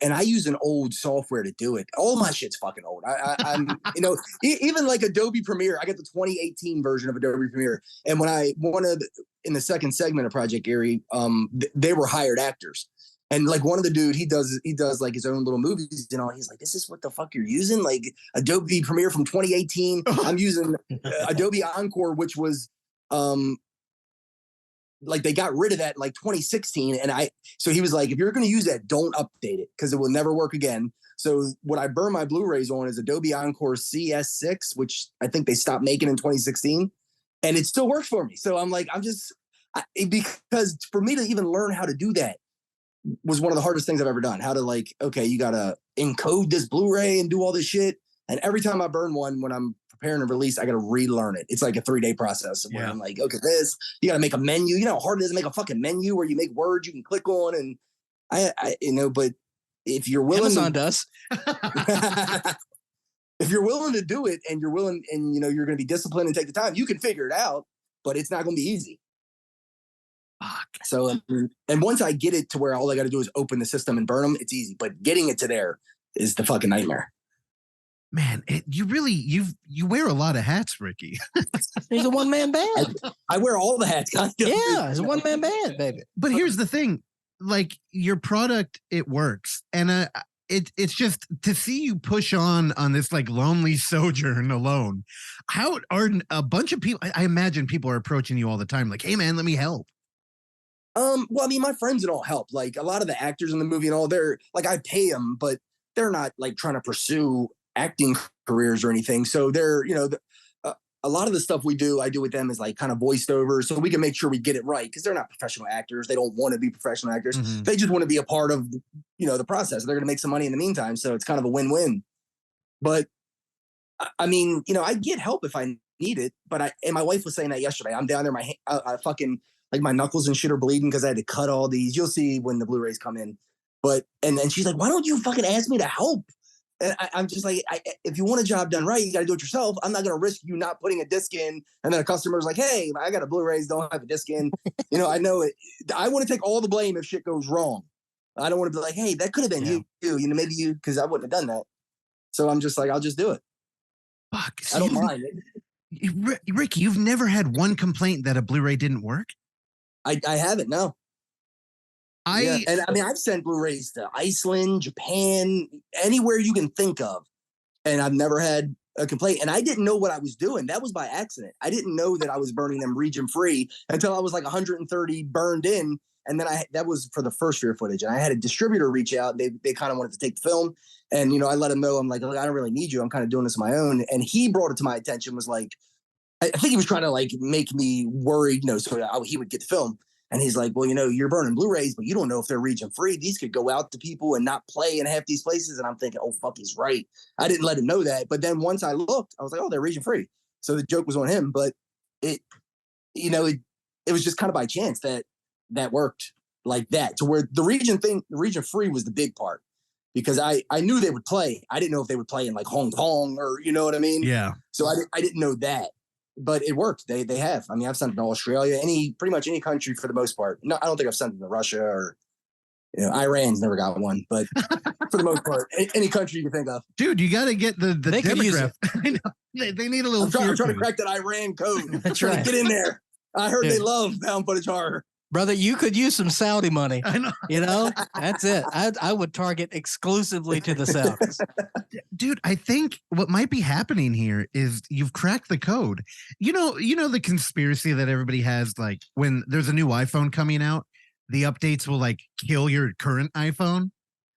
and I use an old software to do it. All my shit's fucking old. I'm even like Adobe Premiere. I got the 2018 version of Adobe Premiere. And when I wanted in the second segment of Project Eerie, they were hired actors. And like one of the dude, he does like his own little movies and all. He's like, this is what the fuck you're using? Like Adobe Premiere from 2018. I'm using Adobe Encore, which was like they got rid of that in like 2016. And so he was like, if you're going to use that, don't update it because it will never work again. So what I burn my Blu-rays on is Adobe Encore CS6, which I think they stopped making in 2016. And it still works for me. So I'm like, because for me to even learn how to do that was one of the hardest things I've ever done. How to like, okay, you got to encode this Blu-ray and do all this shit. And every time I burn one, when I'm preparing to release, I got to relearn it. It's like a 3-day process where I'm like, okay, you got to make a menu. You know how hard it is to make a fucking menu where you make words you can click on. And but if you're willing, Amazon does. If you're willing to do it and you're willing and you're going to be disciplined and take the time, you can figure it out, but it's not going to be easy. Fuck. So, and once I get it to where all I got to do is open the system and burn them, it's easy. But getting it to there is the fucking nightmare. Man, you wear a lot of hats, Ricky. He's a one-man band. I wear all the hats. Yeah, he's a one-man band, baby. But here's the thing, like your product, it works. And it's just to see you push on this like lonely sojourn alone. How are a bunch of people, I imagine people are approaching you all the time like, hey man, let me help. Well, I mean, my friends and all help. Like a lot of the actors in the movie and all, they're like, I pay them, but they're not like trying to pursue acting careers or anything. So they're, a lot of the stuff I do with them is like kind of voiced over so we can make sure we get it right. Cause they're not professional actors. They don't want to be professional actors. Mm-hmm. They just want to be a part of, the process. They're going to make some money in the meantime. So it's kind of a win-win. But I mean, I get help if I need it, but and my wife was saying that yesterday. I'm down there, I fucking, like my knuckles and shit are bleeding because I had to cut all these. You'll see when the Blu-rays come in. But, and she's like, why don't you fucking ask me to help? And I'm just like, if you want a job done right, you got to do it yourself. I'm not going to risk you not putting a disc in. And then a customer's like, hey, I got a Blu-rays, don't have a disc in. I know it. I want to take all the blame if shit goes wrong. I don't want to be like, hey, that could have been you. Maybe you, because I wouldn't have done that. So I'm just like, I'll just do it. Fuck. I don't mind it. Ricky, you've never had one complaint that a Blu-ray didn't work? I haven't, no. And I mean, I've sent Blu-rays to Iceland, Japan, anywhere you can think of. And I've never had a complaint, and I didn't know what I was doing. That was by accident. I didn't know that I was burning them region free until I was like 130 burned in. And then that was for the first Fear footage. And I had a distributor reach out. They kind of wanted to take the film. And, I let him know, I'm like, look, I don't really need you. I'm kind of doing this on my own. And he brought it to my attention, was like, I think he was trying to like make me worried, so he would get the film. And he's like, well, you're burning Blu-rays, but you don't know if they're region free. These could go out to people and not play in half these places. And I'm thinking, oh, fuck, he's right. I didn't let him know that. But then once I looked, I was like, oh, they're region free. So the joke was on him. But it was just kind of by chance that worked like that, to where the region free was the big part, because I knew they would play. I didn't know if they would play in like Hong Kong or, you know what I mean? Yeah. So I didn't know that. But it worked. They have. I mean, I've sent it to Australia, pretty much any country for the most part. No, I don't think I've sent it to Russia or, Iran's never got one. But for the most part, any country you can think of. Dude, you got to get the They could use demographic. I know. They need a little. I'm trying to crack that Iran code. That's Trying right. to get in there. I heard Yeah. they love found footage horror. Brother, you could use some Saudi money. I know. That's it. I would target exclusively to the Saudis. Dude, I think what might be happening here is you've cracked the code. You know the conspiracy that everybody has, like when there's a new iPhone coming out, the updates will like kill your current iPhone,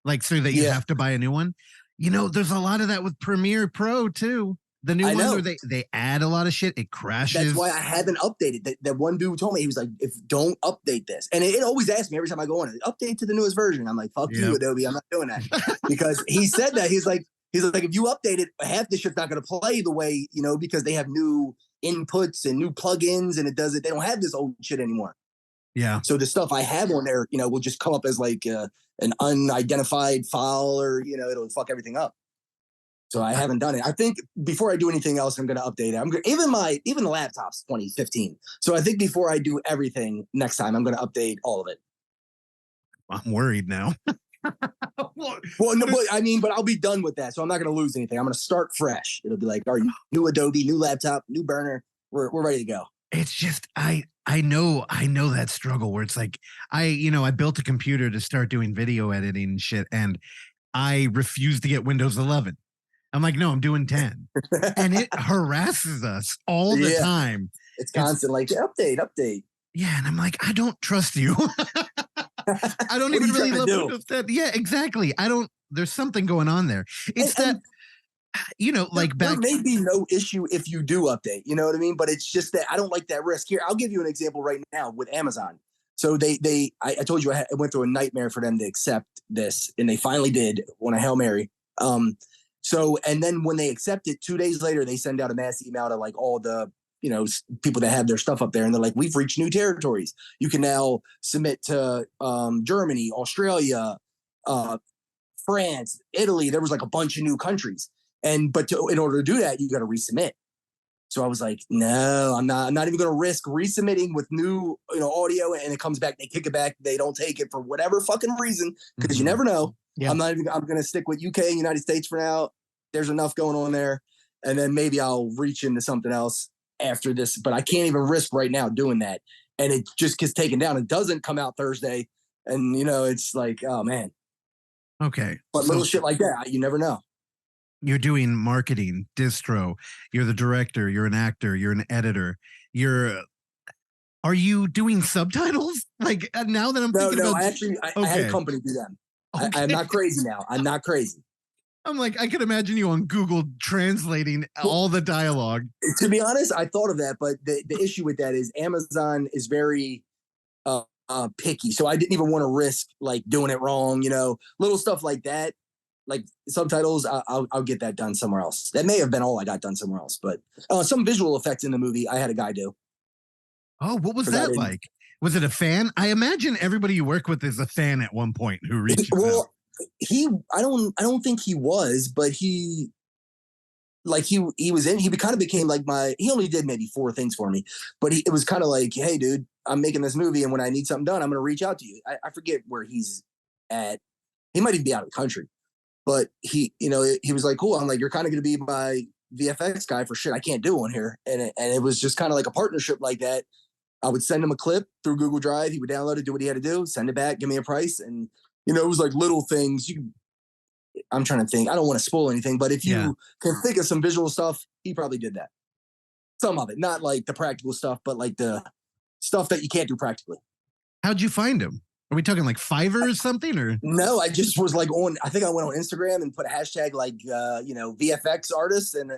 like so that you have to buy a new one. There's a lot of that with Premiere Pro too. The new one where they add a lot of shit, it crashes. That's why I haven't updated. That one dude told me, he was like, "If don't update this," and it always asks me every time I go on it, update to the newest version. I'm like, "Fuck you, Adobe, I'm not doing that," because he said that he's like, if you update it, half this shit's not going to play the way because they have new inputs and new plugins, and they don't have this old shit anymore. Yeah. So the stuff I have on there, will just come up as like an unidentified file, or it'll fuck everything up. So I haven't done it. I think before I do anything else, I'm going to update it. Even the laptop's 2015. So I think before I do everything next time, I'm going to update all of it. I'm worried now. Well, no, but I'll be done with that. So I'm not going to lose anything. I'm going to start fresh. It'll be like, all right, new Adobe, new laptop, new burner. We're ready to go. It's just, I know that struggle where it's like, I built a computer to start doing video editing and shit, and I refuse to get Windows 11. I'm like, no, I'm doing 10. And it harasses us all the time. It's constant, like, update. Yeah, and I'm like, I don't trust you. I don't even really love Windows 10. Yeah, exactly. There's something going on there. It's there may be no issue if you do update, you know what I mean? But it's just that I don't like that risk. Here, I'll give you an example right now with Amazon. So I told you I went through a nightmare for them to accept this, and they finally did on a Hail Mary. So, and then when they accept it, 2 days later, they send out a mass email to like all the, people that have their stuff up there. And they're like, we've reached new territories. You can now submit to Germany, Australia, France, Italy. There was like a bunch of new countries. But in order to do that, you got to resubmit. So I was like, no, I'm not even going to risk resubmitting with new, audio. And it comes back, they kick it back. They don't take it for whatever fucking reason, because you never know. Yeah. I'm going to stick with UK and United States for now. There's enough going on there. And then maybe I'll reach into something else after this, but I can't even risk right now doing that. And it just gets taken down. It doesn't come out Thursday. And, it's like, oh man. Okay. But little shit like that, you never know. You're doing marketing, distro. You're the director. You're an actor. You're an editor. Are you doing subtitles? Like now that I'm thinking about... I had a company do them. Okay. I'm not crazy now. I'm not crazy. I'm like, I could imagine you on Google translating all the dialogue. To be honest, I thought of that, but the issue with that is Amazon is very picky. So I didn't even want to risk like doing it wrong, little stuff like that. Like subtitles, I'll get that done somewhere else. That may have been all I got done somewhere else, but some visual effects in the movie, I had a guy do. Oh, what was that like? Was it a fan? I imagine everybody you work with is a fan at one point who reaches out. I don't think he was, but he kind of became like he only did maybe 4 things for me, but it was kind of like, hey dude, I'm making this movie, and when I need something done, I'm going to reach out to you. I forget where he's at. He might even be out of the country, but he was like, cool. I'm like, you're kind of going to be my VFX guy for shit I can't do on here. And it was just kind of like a partnership like that. I would send him a clip through Google Drive. He would download it, do what he had to do, send it back, give me a price. And, it was like little things. I'm trying to think. I don't want to spoil anything, but if you Yeah. can think of some visual stuff, he probably did that. Some of it, not like the practical stuff, but like the stuff that you can't do practically. How'd you find him? Are we talking like Fiverr or something? Or No, I just was like I think I went on Instagram and put a hashtag like, VFX artist and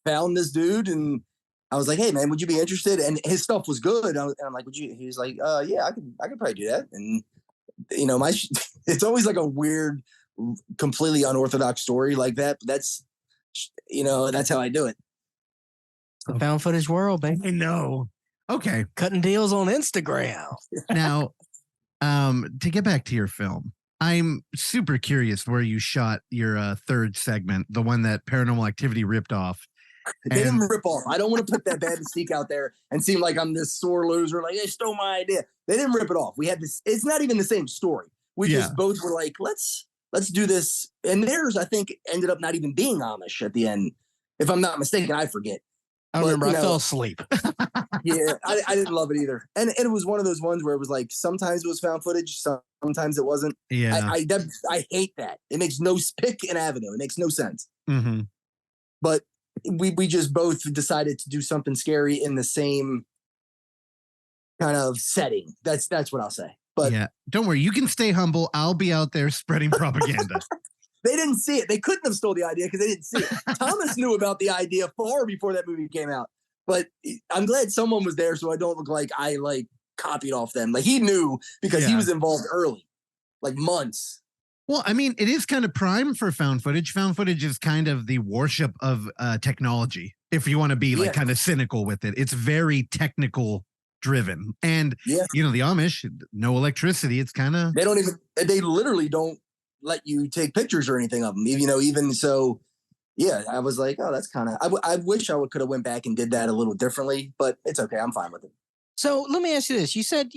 found this dude. And I was like, hey man, would you be interested? And his stuff was good. And I'm like, he was like, yeah, I could probably do that. And it's always like a weird, completely unorthodox story like that. But that's how I do it. The found footage world, baby. I know. Okay. Cutting deals on Instagram. Now, to get back to your film, I'm super curious where you shot your third segment, the one that Paranormal Activity ripped off. They didn't rip off. I don't want to put that bad mystique out there and seem like I'm this sore loser, like they stole my idea. They didn't rip it off. We had this. It's not even the same story. We just both were like, let's do this. And theirs, I think, ended up not even being Amish at the end, if I'm not mistaken. I forget. I remember I fell asleep. Yeah, I didn't love it either. And it was one of those ones where it was like sometimes it was found footage, sometimes it wasn't. Yeah, I hate that. It makes no pick an avenue. It makes no sense. Mm-hmm. But we just both decided to do something scary in the same kind of setting. That's what I'll say. But yeah, don't worry. You can stay humble. I'll be out there spreading propaganda. They didn't see it. They couldn't have stole the idea because they didn't see it. Thomas knew about the idea far before that movie came out. But I'm glad someone was there so I don't look like I copied off them. Like he knew because he was involved early, like months. Well, I mean, it is kind of prime for found footage. Found footage is kind of the worship of technology. If you want to be like kind of cynical with it, it's very technical driven. And the Amish, no electricity. It's kind of they literally don't let you take pictures or anything of them. Even so. Yeah, I was like, oh, that's kind of. I wish I could have went back and did that a little differently, but it's okay. I'm fine with it. So let me ask you this: you said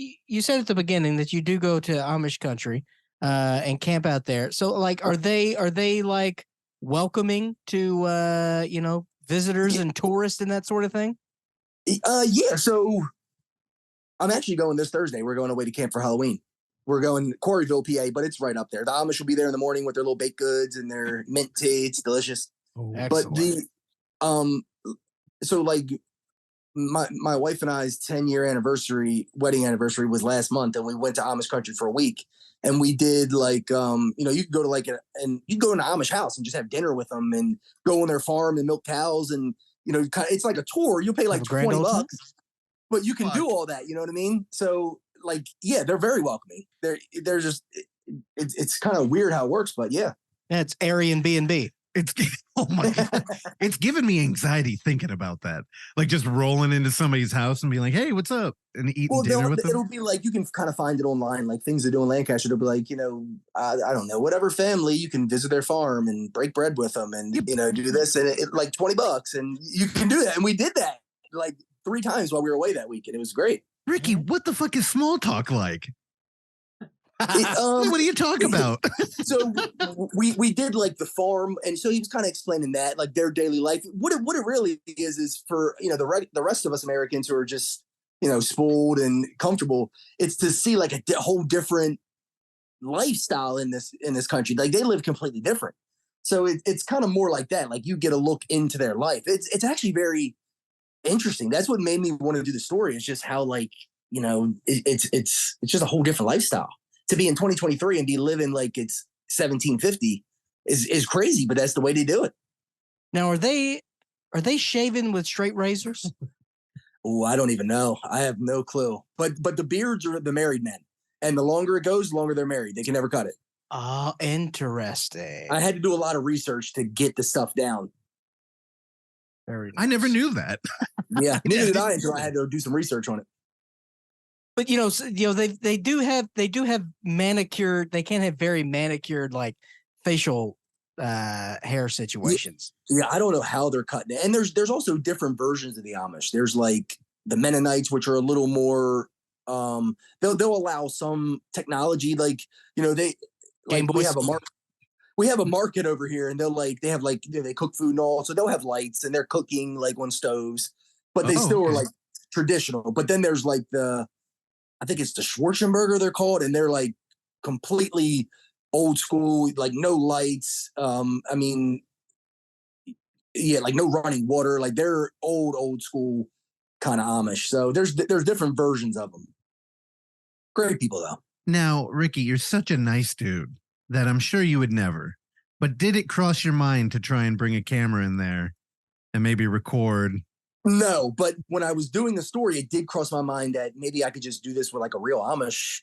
at the beginning that you do go to Amish country and camp out there. So, like, are they like welcoming to visitors and tourists and that sort of thing? Yeah. So I'm actually going this Thursday. We're going away to camp for Halloween. We're going Quarryville, PA, but it's right up there. The Amish will be there in the morning with their little baked goods and their mint tea. It's delicious. Oh, but so like my wife and I's 10-year wedding anniversary was last month, and we went to Amish country for a week, and we did you could go to and you go to an Amish house and just have dinner with them and go on their farm and milk cows, and it's like a tour. You'll pay like $20, but you can do all that. You know what I mean? So they're very welcoming. They're just it's kind of weird how it works, but yeah. That's Eerie and B&B. It's oh my god, it's giving me anxiety thinking about that. Like just rolling into somebody's house and being like, "Hey, what's up?" and eating dinner with them. It'll be like you can kind of find it online, like things they do in Lancaster. It'll be like I don't know, whatever family you can visit their farm and break bread with them and do this and it like $20 and you can do that. And we did that like 3 times while we were away that week, and it was great. Ricky, what the fuck is small talk like? What do you talk about? So we did like the farm, and so he was kind of explaining that like their daily life. What it really is for the rest of us Americans who are just spoiled and comfortable. It's to see like a whole different lifestyle in this country. Like they live completely different. So it's kind of more like that. Like you get a look into their life. It's actually very interesting. That's what made me want to do the story. It's just how it's just a whole different lifestyle. To be in 2023 and be living like it's 1750 is crazy, but that's the way they do it. Now, are they shaving with straight razors? Oh, I don't even know. I have no clue. But the beards are the married men, and the longer it goes, the longer they're married. They can never cut it. Oh, interesting. I had to do a lot of research to get the stuff down. Very nice. I never knew that. Yeah, neither did I until I had to do some research on it. But they do have manicured. They can have very manicured like facial hair situations. Yeah, I don't know how they're cutting it. And there's also different versions of the Amish. There's like the Mennonites, which are a little more. They'll allow some technology, like we have a market over here, and they have they cook food and all, so they'll have lights and they're cooking like on stoves, but they still are like traditional. But then there's like I think it's the Schwarzenberger they're called, and they're like completely old school, like no lights. I mean, yeah, like no running water. Like they're old school kind of Amish. So there's different versions of them. Great people though. Now, Ricky, you're such a nice dude that I'm sure you would never. But did it cross your mind to try and bring a camera in there and maybe record? No, but when I was doing the story, it did cross my mind that maybe I could just do this with like a real Amish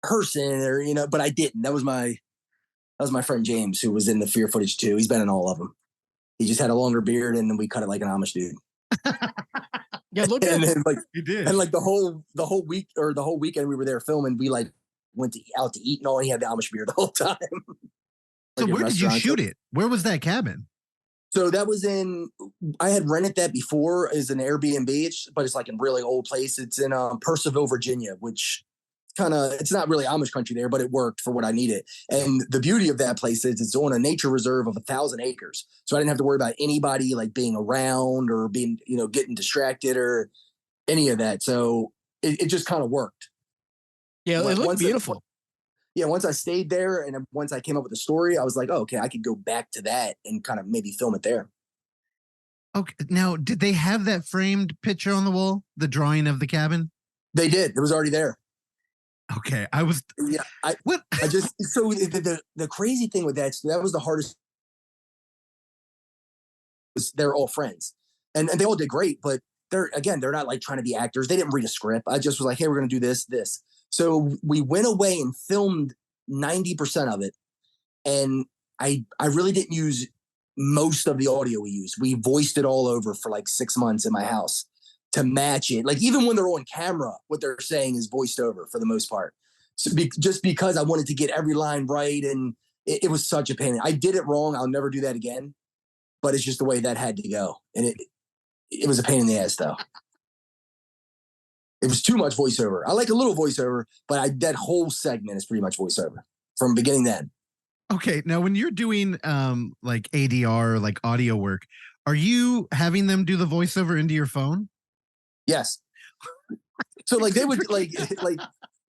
person, or but I didn't. That was my friend James, who was in the Fear footage too. He's been in all of them. He just had a longer beard, and then we cut it like an Amish dude. Yeah, look and at then, like You did. and like the whole week or the whole weekend we were there filming, we like went out to eat and all. And he had the Amish beard the whole time. So Like where did you shoot it? Where was that cabin? So that was I had rented that before as an Airbnb, but it's like a really old place. It's in Purcellville, Virginia, which it's not really Amish country there, but it worked for what I needed. And the beauty of that place is it's on a nature reserve of 1,000 acres. So I didn't have to worry about anybody like being around or being, getting distracted or any of that. So it just kind of worked. Yeah, it looked beautiful. Once I stayed there and once I came up with the story, I was like, oh, okay, I could go back to that and kind of maybe film it there. Okay. Now, did they have that framed picture on the wall? The drawing of the cabin? They did. It was already there. Okay. I just, so the crazy thing with that was the hardest. They're all friends and they all did great, but they're not like trying to be actors. They didn't read a script. I just was like, hey, we're going to do this. So we went away and filmed 90% of it. And I really didn't use most of the audio we used. We voiced it all over for like 6 months in my house to match it. Like even when they're on camera, what they're saying is voiced over for the most part. So just because I wanted to get every line right. And it was such a pain. I did it wrong. I'll never do that again. But it's just the way that had to go. And it was a pain in the ass though. It was too much voiceover. I like a little voiceover, but that whole segment is pretty much voiceover from beginning to end. Okay. Now, when you're doing like ADR, like audio work, are you having them do the voiceover into your phone? Yes. So like they would like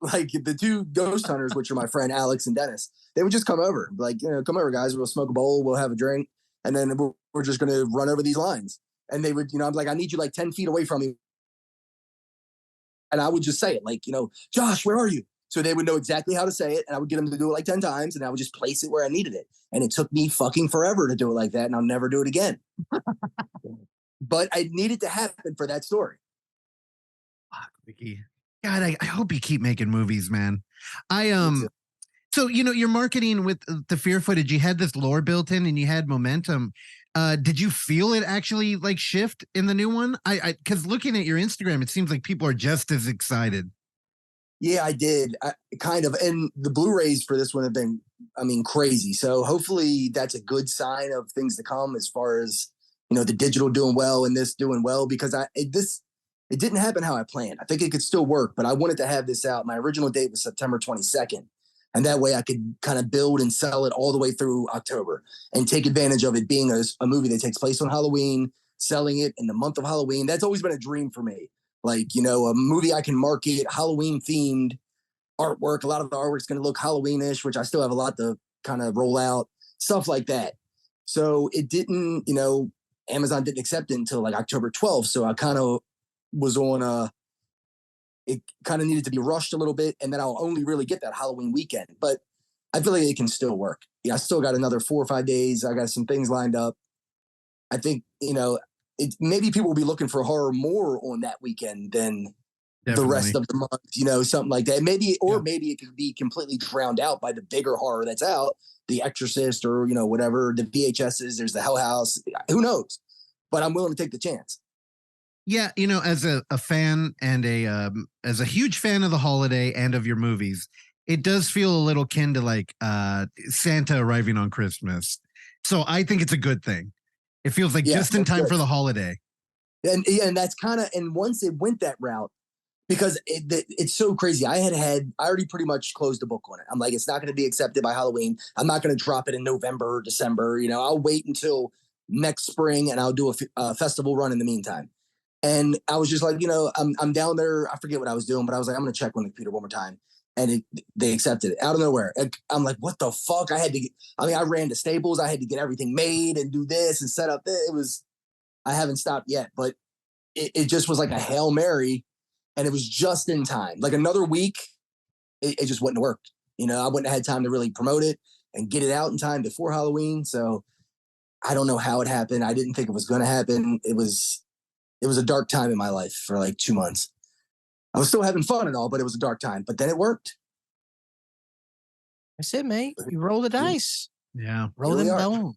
the two ghost hunters, which are my friend Alex and Dennis, they would just come over, like, come over, guys. We'll smoke a bowl, we'll have a drink, and then we're just going to run over these lines. And they would, I'm like, I need you like 10 feet away from me. And I would just say it like, Josh, where are you? So they would know exactly how to say it. And I would get them to do it like 10 times. And I would just place it where I needed it. And it took me fucking forever to do it like that. And I'll never do it again. But I needed to happen for that story. Fuck, Ricky. God, I hope you keep making movies, man. So, you're marketing with the Fear footage. You had this lore built in and you had momentum. Did you feel it actually like shift in the new one? Because looking at your Instagram, it seems like people are just as excited. Yeah, I did. Kind of. And the Blu-rays for this one have been, crazy. So hopefully that's a good sign of things to come as far as, the digital doing well and this doing well, because it didn't happen how I planned. I think it could still work, but I wanted to have this out. My original date was September 22nd. And that way I could kind of build and sell it all the way through October and take advantage of it being a movie that takes place on Halloween, selling it in the month of Halloween. That's always been a dream for me. Like, a movie I can market, Halloween themed artwork. A lot of the artwork's going to look Halloweenish, which I still have a lot to kind of roll out, stuff like that. So it didn't, Amazon didn't accept it until like October 12th. So I kind of was on it kind of needed to be rushed a little bit. And then I'll only really get that Halloween weekend, but I feel like it can still work. Yeah. I still got another 4 or 5 days. I got some things lined up. I think, maybe people will be looking for horror more on that weekend than the rest of the month, something like that. Maybe it could be completely drowned out by the bigger horror that's out, The Exorcist or, whatever, the VHSs, there's the Hell House, who knows, but I'm willing to take the chance. Yeah, as a fan and as a huge fan of the holiday and of your movies, it does feel a little kin to like Santa arriving on Christmas. So I think it's a good thing. It feels like just in time for the holiday. And that's kind of, and once it went that route, because it's so crazy. I already pretty much closed the book on it. I'm like, it's not going to be accepted by Halloween. I'm not going to drop it in November or December. I'll wait until next spring and I'll do a festival run in the meantime. And I was just like, I'm down there. I forget what I was doing, but I was like, I'm going to check on the computer one more time. and they accepted it out of nowhere. I'm like, what the fuck? I ran to Staples. I had to get everything made and do this and set up this. I haven't stopped yet, but it just was like a Hail Mary, and it was just in time. Like another week, it just wouldn't have worked. I wouldn't have had time to really promote it and get it out in time before Halloween. So I don't know how it happened. I didn't think it was going to happen. It was a dark time in my life for like 2 months. I was still having fun and all, but it was a dark time. But then it worked. That's it, mate. You roll the dice. Yeah. Roll them down.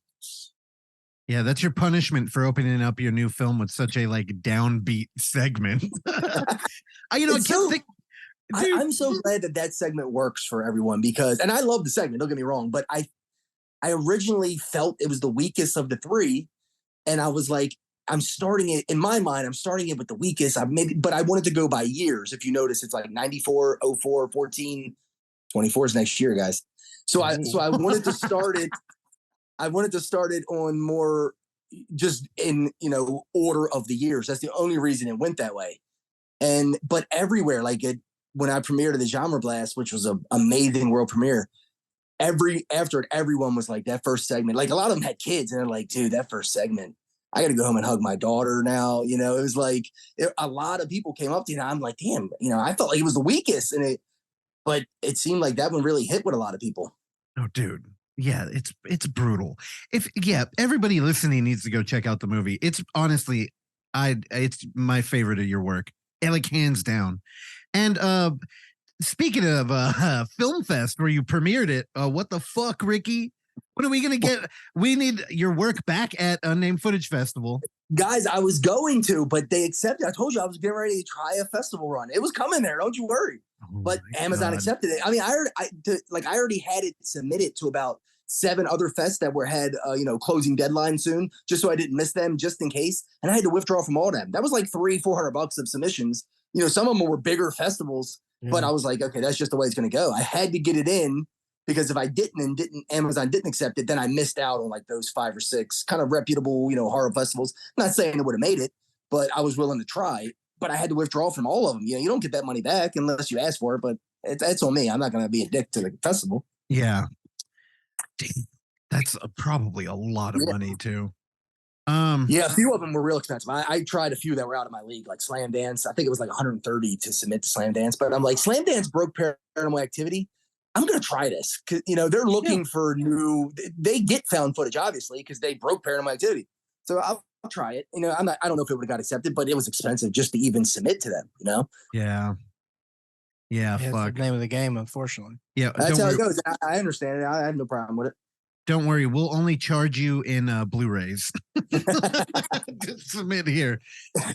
Yeah, that's your punishment for opening up your new film with such a like downbeat segment. I'm so glad that segment works for everyone because, and I love the segment, don't get me wrong, but I originally felt it was the weakest of the three. And I was like, I'm starting it in my mind. I'm starting it with the weakest. But I wanted to go by years. If you notice, it's like 94, 04, 14, 24 is next year, guys. So I wanted to start it. I wanted to start it on more just in, order of the years. That's the only reason it went that way. But everywhere, when I premiered at the Genre Blast, which was an amazing world premiere, everyone was like, that first segment, like a lot of them had kids and they're like, dude, that first segment, I got to go home and hug my daughter now. It was like a lot of people came up to me and I'm like, damn, I felt like it was the weakest but it seemed like that one really hit with a lot of people. Oh, dude. Yeah, it's brutal. Everybody listening needs to go check out the movie. It's honestly, it's my favorite of your work, like hands down. And speaking of Film Fest, where you premiered it, what the fuck, Ricky? When are we gonna get? We need your work back at Unnamed Footage Festival, guys. I was going to, but they accepted. I told you I was getting ready to try a festival run. It was coming there. Don't you worry. But Amazon accepted it. I mean, I already had it submitted to about 7 other fests that had closing deadline soon, just so I didn't miss them, just in case. And I had to withdraw from all of them. That was like $300-400 of submissions. Some of them were bigger festivals, but I was like, okay, that's just the way it's going to go. I had to get it in because if I didn't Amazon didn't accept it, then I missed out on like those 5 or 6 kind of reputable, horror festivals. I'm not saying it would have made it, but I was willing to try. But I had to withdraw from all of them. You don't get that money back unless you ask for it, but it's on me. I'm not going to be a dick to the festival. Yeah. That's probably a lot of money too. A few of them were real expensive. I tried a few that were out of my league, like Slam Dance. I think it was like $130 to submit to Slam Dance, but I'm like, Slam Dance broke Paranormal Activity. I'm going to try this. Cause, they're looking for they get found footage, obviously, because they broke Paranormal Activity. So I'll try it. I don't know if it would have got accepted, but it was expensive just to even submit to them, Yeah, fuck. That's the name of the game, unfortunately. Yeah, that's how it goes. I understand it. I have no problem with it. Don't worry, we'll only charge you in Blu-rays. Submit here.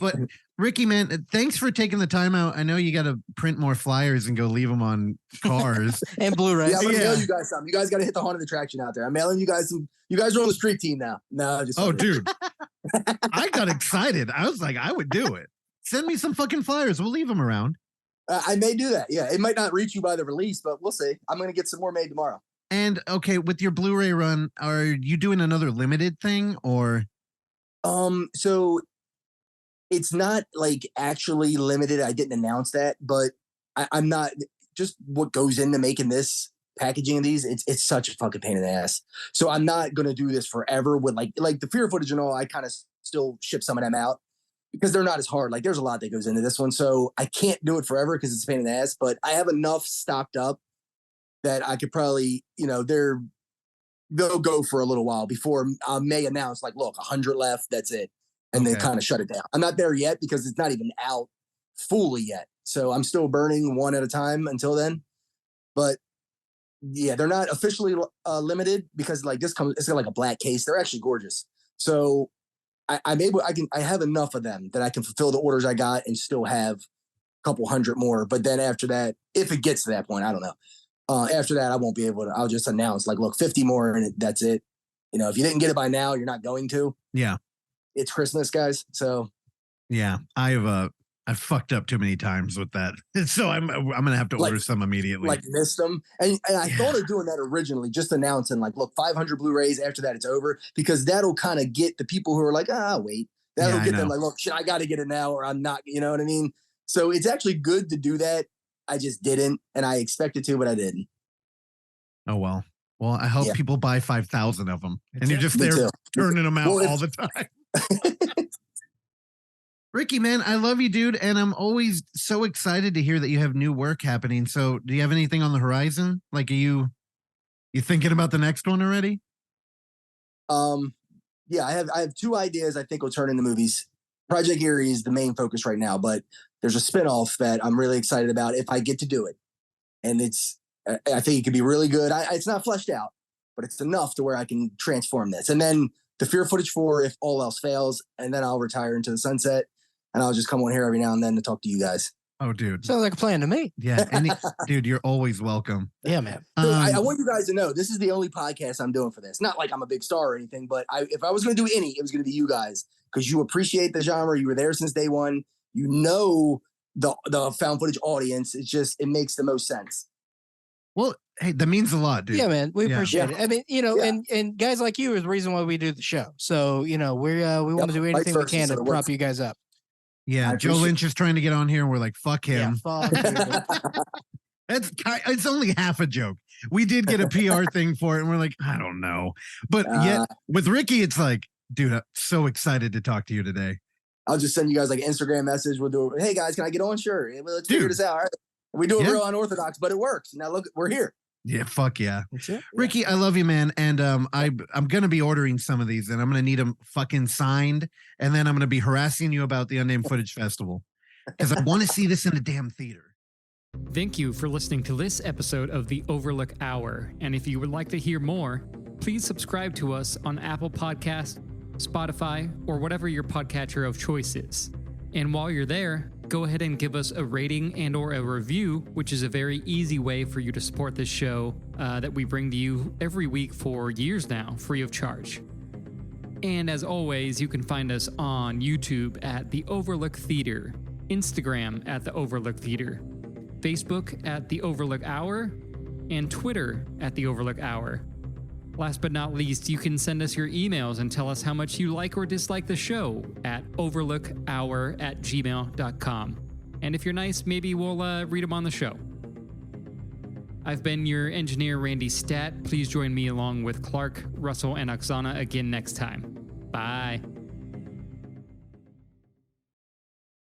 But Ricky, man, thanks for taking the time out. I know you got to print more flyers and go leave them on cars and Blu-rays. Yeah, I'm gonna mail you guys something. You guys got to hit the haunted attraction out there. I'm mailing you guys some. You guys are on the street team now. No, just dude, I got excited. I was like, I would do it. Send me some fucking flyers. We'll leave them around. I may do that. Yeah, it might not reach you by the release, but we'll see. I'm gonna get some more made tomorrow. And okay, with your Blu-ray run, are you doing another limited thing or? So it's not like actually limited. I didn't announce that, but I'm not just what goes into making this packaging of these. It's such a fucking pain in the ass. So I'm not gonna do this forever with like the fear footage and all. I kind of still ship some of them out because they're not as hard. Like there's a lot that goes into this one, so I can't do it forever because it's a pain in the ass. But I have enough stocked up that I could probably, they'll go for a little while before I may announce like, look, 100 left, that's it. And then kind of shut it down. I'm not there yet because it's not even out fully yet. So I'm still burning one at a time until then. But yeah, they're not officially limited because like it's got like a black case. They're actually gorgeous. So I have enough of them that I can fulfill the orders I got and still have a couple hundred more. But then after that, if it gets to that point, I don't know. After that, I won't be able to. I'll just announce like, look, 50 more, and that's it. If you didn't get it by now, you're not going to. Yeah, it's Christmas, guys. So yeah, I've fucked up too many times with that, so I'm gonna have to order some immediately. Like missed them, and I thought of doing that originally, just announcing like, look, 500 Blu-rays. After that, it's over because that'll kind of get the people who are like, wait, that'll get them like, look, shit, I got to get it now, or I'm not. You know what I mean? So it's actually good to do that. I just didn't, and I expected to, but I didn't. Oh, well. Well, I hope people buy 5,000 of them. And you're just Me there too. turning them out all the time. Ricky, man, I love you, dude. And I'm always so excited to hear that you have new work happening. So do you have anything on the horizon? Like, are you thinking about the next one already? Yeah, I have 2 ideas I think will turn into movies. Project Eerie is the main focus right now, but there's a spinoff that I'm really excited about if I get to do it. And I think it could be really good. It's not fleshed out, but it's enough to where I can transform this. And then the fear footage 4 if all else fails, and then I'll retire into the sunset, and I'll just come on here every now and then to talk to you guys. Oh, dude. Sounds like a plan to me. Yeah. Dude, you're always welcome. Yeah, man. So I want you guys to know this is the only podcast I'm doing for this. Not like I'm a big star or anything, but if I was going to do any, it was going to be you guys, because you appreciate the genre. You were there since day one. You know the found footage audience. It makes the most sense. Well, hey, that means a lot, dude. Yeah, man. We appreciate it. I mean, Yeah. and guys like you is the reason why we do the show. So, we want to do anything we can to prop you guys up. Yeah, Joe Lynch is trying to get on here, and we're like, fuck him. Yeah, fuck you. It's only half a joke. We did get a PR thing for it, and we're like, I don't know. But yet, with Ricky, it's like, dude, I'm so excited to talk to you today. I'll just send you guys like an Instagram message. We'll do it. Hey, guys, can I get on? Sure. Let's figure this out. All right. We do it real unorthodox, but it works. Now, look, we're here. Yeah, fuck yeah. That's it. Ricky, I love you, man. And I'm going to be ordering some of these, and I'm going to need them fucking signed. And then I'm going to be harassing you about the Unnamed Footage Festival because I want to see this in a damn theater. Thank you for listening to this episode of the Overlook Hour. And if you would like to hear more, please subscribe to us on Apple Podcasts, Spotify, or whatever your podcatcher of choice is. And while you're there, go ahead and give us a rating and or a review, which is a very easy way for you to support this show that we bring to you every week for years now, free of charge. And as always, you can find us on YouTube at The Overlook Theater, Instagram at The Overlook Theater, Facebook at The Overlook Hour, and Twitter at The Overlook Hour. Last but not least, you can send us your emails and tell us how much you like or dislike the show at overlookhour@gmail.com. And if you're nice, maybe we'll read them on the show. I've been your engineer, Randy Stat. Please join me along with Clark, Russell, and Oksana again next time. Bye.